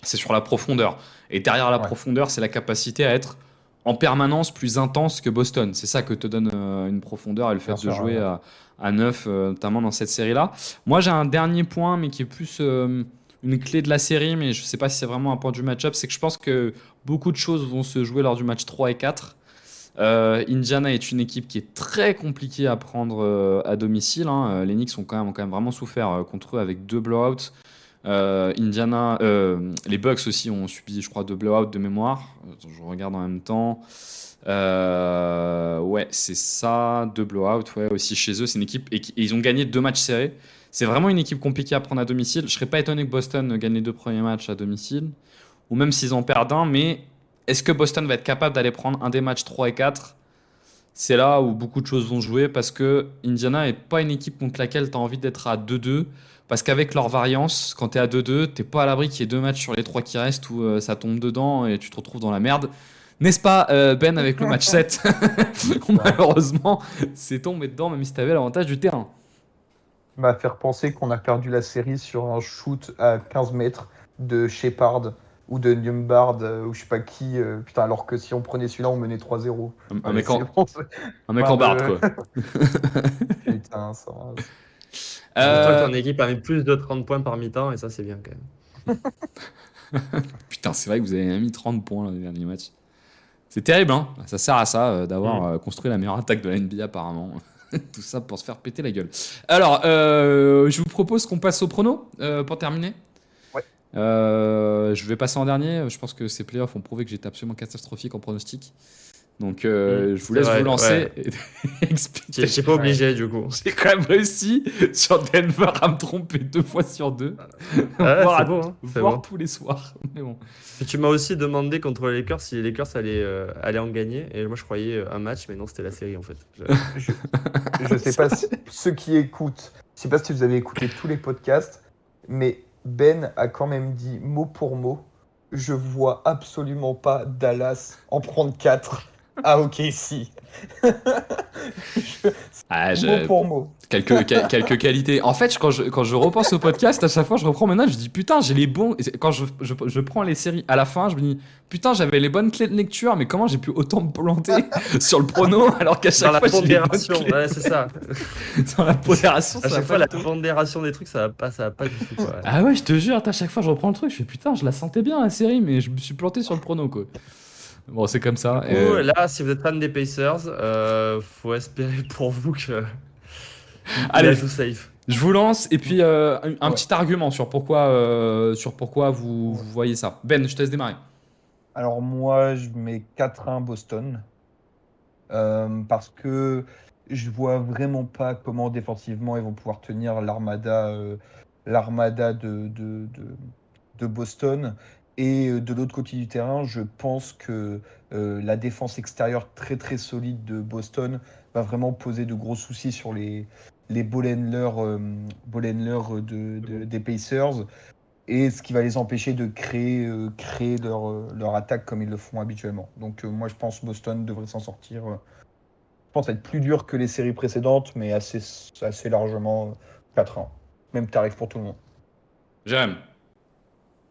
Speaker 2: c'est sur la profondeur. Et derrière la
Speaker 3: Ouais,
Speaker 2: profondeur, c'est la capacité à être en permanence plus intense que Boston. C'est ça que te donne une profondeur et le fait
Speaker 3: bien
Speaker 2: de
Speaker 3: sûr.
Speaker 2: jouer à 9, notamment dans cette série-là. Moi, j'ai un dernier point, mais qui est plus une clé de la série, mais je ne sais pas si c'est vraiment un point du match-up, c'est que je pense que beaucoup de choses vont se jouer lors du match 3 et 4. Indiana est une équipe qui est très compliquée à prendre à domicile, hein. Les Knicks ont quand même vraiment souffert contre eux avec 2 blowouts. Les Bucks aussi ont subi, je crois, 2 blowouts de mémoire. Attends, je regarde en même temps. Ouais, c'est ça, 2 blowouts. Ouais, aussi chez eux, c'est une équipe et ils ont gagné 2 matchs serrés. C'est vraiment une équipe compliquée à prendre à domicile. Je serais pas étonné que Boston gagne les 2 premiers matchs à domicile, ou même s'ils en perdent un. Mais est-ce que Boston va être capable d'aller prendre un des matchs 3 et 4? C'est là où beaucoup de choses vont jouer parce que Indiana n'est pas une équipe contre laquelle tu as envie d'être à 2-2. Parce qu'avec leur variance, quand tu es à 2-2, t'es pas à l'abri qu'il y ait 2 matchs sur les 3 qui restent où ça tombe dedans et tu te retrouves dans la merde. N'est-ce pas, Ben, avec le match 7? Malheureusement, c'est tombé dedans, même si tu avais l'avantage du terrain.
Speaker 3: M'a faire penser qu'on a perdu la série sur un shoot à 15 mètres de Shepard ou de Nembhard ou je sais pas qui. Putain, alors que si on prenait celui-là, on menait 3-0.
Speaker 2: Un
Speaker 3: Allez,
Speaker 2: mec
Speaker 3: c'est
Speaker 2: en,
Speaker 3: bon.
Speaker 2: un mec
Speaker 3: Enfin,
Speaker 2: en barde, quoi.
Speaker 3: Putain, ça.
Speaker 4: Dis-toi que
Speaker 2: Euh,
Speaker 4: ton équipe a mis plus de 30 points par mi-temps et ça, c'est bien quand même.
Speaker 2: Putain, c'est vrai que vous avez mis 30 points dans les derniers matchs. C'est terrible, hein. Ça sert à ça, d'avoir construit la meilleure attaque de la NBA, apparemment. Tout ça pour se faire péter la gueule. Alors, je vous propose qu'on passe au prono pour terminer.
Speaker 3: Ouais.
Speaker 2: Je vais passer en dernier. Je pense que ces playoffs ont prouvé que j'étais absolument catastrophique en pronostic. Donc,
Speaker 4: Mm,
Speaker 2: je vous
Speaker 4: c'est
Speaker 2: laisse
Speaker 4: vrai,
Speaker 2: vous lancer
Speaker 4: ouais.
Speaker 2: et expliquer.
Speaker 4: J'étais pas obligé du coup.
Speaker 2: J'ai quand même réussi sur Denver à me tromper 2 fois sur 2,
Speaker 4: Ah,
Speaker 2: voire,
Speaker 4: c'est beau, hein, c'est
Speaker 2: voire
Speaker 4: bon.
Speaker 2: tous les soirs. Mais bon.
Speaker 4: Puis tu m'as aussi demandé contre les Lakers si les Lakers allaient en gagner. Et moi, je croyais un match, mais non, c'était la série en fait.
Speaker 3: Je, je sais pas si ceux qui écoutent, je sais pas si vous avez écouté tous les podcasts, mais Ben a quand même dit mot pour mot, je vois absolument pas Dallas en prendre 4 à OKC.
Speaker 2: Ah,
Speaker 3: Mot pour mot.
Speaker 2: quelques qualités. En fait, quand je repense au podcast, à chaque fois, je reprends mes notes, je dis putain, j'ai les bons. Quand je prends les séries à la fin, je me dis putain, j'avais les bonnes clés de lecture, mais comment j'ai pu autant me planter sur le prono alors qu'à
Speaker 4: Dans
Speaker 2: chaque
Speaker 4: la
Speaker 2: fois, j'ai les bonnes
Speaker 4: pondération,
Speaker 2: clés.
Speaker 4: ouais, c'est ça.
Speaker 2: Dans la pondération,
Speaker 4: À
Speaker 2: ça va
Speaker 4: chaque
Speaker 2: pas
Speaker 4: fois, la
Speaker 2: du tout.
Speaker 4: pondération des trucs, ça va pas du tout, quoi.
Speaker 2: Ah ouais, je te jure, à chaque fois, je reprends le truc, je fais putain, je la sentais bien la série, mais je me suis planté sur le prono, quoi. Bon, c'est comme ça.
Speaker 4: Du coup, là, si vous êtes fan des Pacers, faut espérer pour vous que il la
Speaker 2: Allez,
Speaker 4: joue safe.
Speaker 2: je vous lance et puis un
Speaker 3: Ouais.
Speaker 2: petit argument sur pourquoi vous voyez ça. Ben, je te laisse démarrer.
Speaker 3: Alors moi, je mets 4-1 Boston. Parce que je vois vraiment pas comment défensivement ils vont pouvoir tenir l'armada de Boston. Et de l'autre côté du terrain, je pense que la défense extérieure très très solide de Boston va vraiment poser de gros soucis sur les ball handlers des Pacers, et ce qui va les empêcher de créer leur attaque comme ils le font habituellement. Donc moi je pense que Boston devrait s'en sortir. Je pense être plus dur que les séries précédentes, mais assez largement 4-1. Même tarif pour tout le monde.
Speaker 2: Jérém.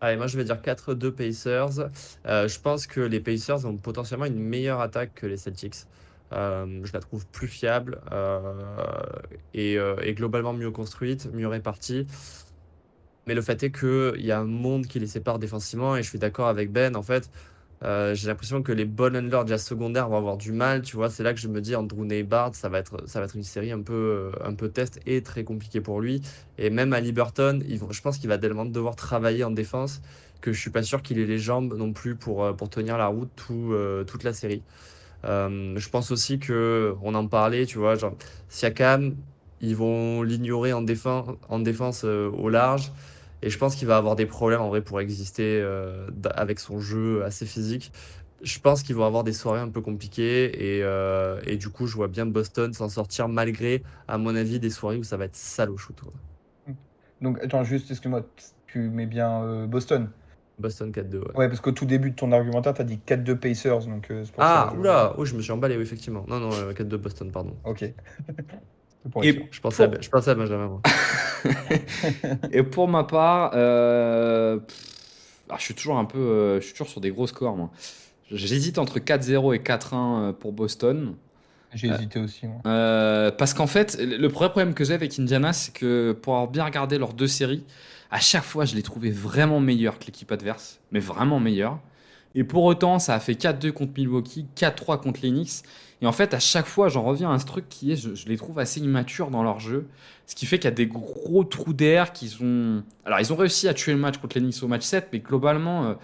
Speaker 4: Allez, moi, je vais dire 4-2 Pacers. Je pense que les Pacers ont potentiellement une meilleure attaque que les Celtics. Je la trouve plus fiable et globalement mieux construite, mieux répartie. Mais le fait est qu'il y a un monde qui les sépare défensivement et je suis d'accord avec Ben. En fait, j'ai l'impression que les ball handlers déjà secondaires vont avoir du mal. Tu vois, c'est là que je me dis Andrew Nembhard, ça va être une série un peu test et très compliquée pour lui. Et même à Liberton, je pense qu'il va tellement devoir travailler en défense que je suis pas sûr qu'il ait les jambes non plus pour tenir la route toute la série. Je pense aussi que on en parlait, tu vois, genre Siakam, ils vont l'ignorer en défense au large. Et je pense qu'il va avoir des problèmes en vrai pour exister avec son jeu assez physique. Je pense qu'ils vont avoir des soirées un peu compliquées et du coup, je vois bien Boston s'en sortir malgré, à mon avis, des soirées où ça va être sale au shoot, quoi.
Speaker 3: Donc attends, juste, excuse-moi, tu mets bien Boston.
Speaker 4: Boston 4-2, ouais.
Speaker 3: Ouais, parce qu'au tout début de ton argumentaire, tu as dit 4-2 Pacers, donc c'est pour ça.
Speaker 4: Ah, oula, oh, je me suis emballé, oui, effectivement. Non, non, 4-2 Boston, pardon.
Speaker 3: Ok. C'est pour être sûr.
Speaker 2: Et
Speaker 4: Je pensais à Benjamin, moi.
Speaker 2: Et pour ma part, je suis toujours je suis toujours sur des gros scores, moi. J'hésite entre 4-0 et 4-1 pour Boston.
Speaker 3: J'ai hésité aussi, moi.
Speaker 2: Parce qu'en fait, le vrai problème que j'ai avec Indiana, c'est que pour avoir bien regardé leurs 2 séries, à chaque fois, je les trouvais vraiment meilleurs que l'équipe adverse, mais vraiment meilleurs. Et pour autant, ça a fait 4-2 contre Milwaukee, 4-3 contre les Knicks. Et en fait, à chaque fois, j'en reviens à ce truc qui est, je les trouve assez immatures dans leur jeu. Ce qui fait qu'il y a des gros trous d'air qu'ils ont. Alors, ils ont réussi à tuer le match contre les Knicks au match 7, mais globalement,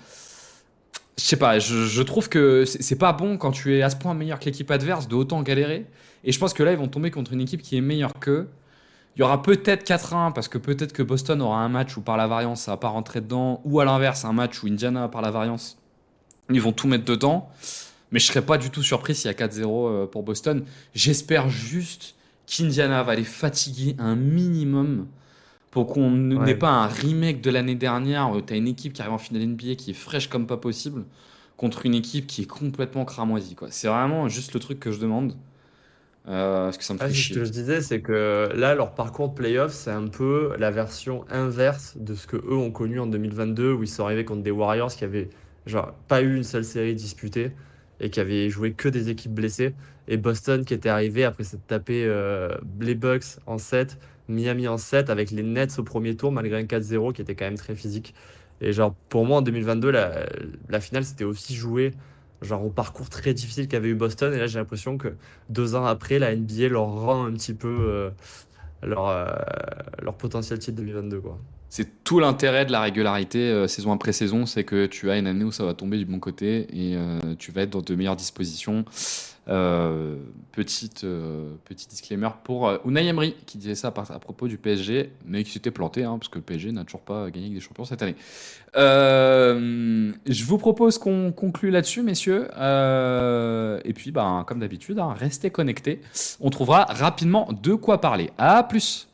Speaker 2: je sais pas, je trouve que c'est pas bon quand tu es à ce point meilleur que l'équipe adverse de autant galérer. Et je pense que là, ils vont tomber contre une équipe qui est meilleure qu'eux. Il y aura peut-être 4-1 parce que peut-être que Boston aura un match où par la variance ça va pas rentrer dedans, ou à l'inverse un match où Indiana par la variance ils vont tout mettre dedans. Mais je serais pas du tout surpris s'il y a 4-0 pour Boston. J'espère juste qu'Indiana va les fatiguer un minimum pour qu'on n'ait
Speaker 4: Ouais.
Speaker 2: pas un remake de l'année dernière où tu as une équipe qui arrive en finale NBA qui est fraîche comme pas possible contre une équipe qui est complètement cramoisie, quoi. C'est vraiment juste le truc que je demande. Parce que ça me
Speaker 4: Ah,
Speaker 2: fait
Speaker 4: c'est ce
Speaker 2: chier.
Speaker 4: que je disais, c'est que là, leur parcours de playoff, c'est un peu la version inverse de ce que eux ont connu en 2022, où ils sont arrivés contre des Warriors qui avaient genre pas eu une seule série disputée et qui avaient joué que des équipes blessées. Et Boston qui était arrivé après s'être tapé les Bucks en 7, Miami en 7, avec les Nets au premier tour, malgré un 4-0 qui était quand même très physique. Et genre, pour moi, en 2022, la finale, c'était aussi joué genre au parcours très difficile qu'avait eu Boston. Et là, j'ai l'impression que 2 ans après, la NBA leur rend un petit peu leur, euh, leur potentiel titre 2022, quoi.
Speaker 2: C'est tout l'intérêt de la régularité saison après saison, c'est que tu as une année où ça va tomber du bon côté et tu vas être dans de meilleures dispositions. Petit disclaimer pour Unai Emery qui disait ça à propos du PSG, mais qui s'était planté, hein, parce que le PSG n'a toujours pas gagné avec des champions cette année. Je vous propose qu'on conclue là-dessus, messieurs. Et puis, comme d'habitude, hein, restez connectés. On trouvera rapidement de quoi parler. À plus!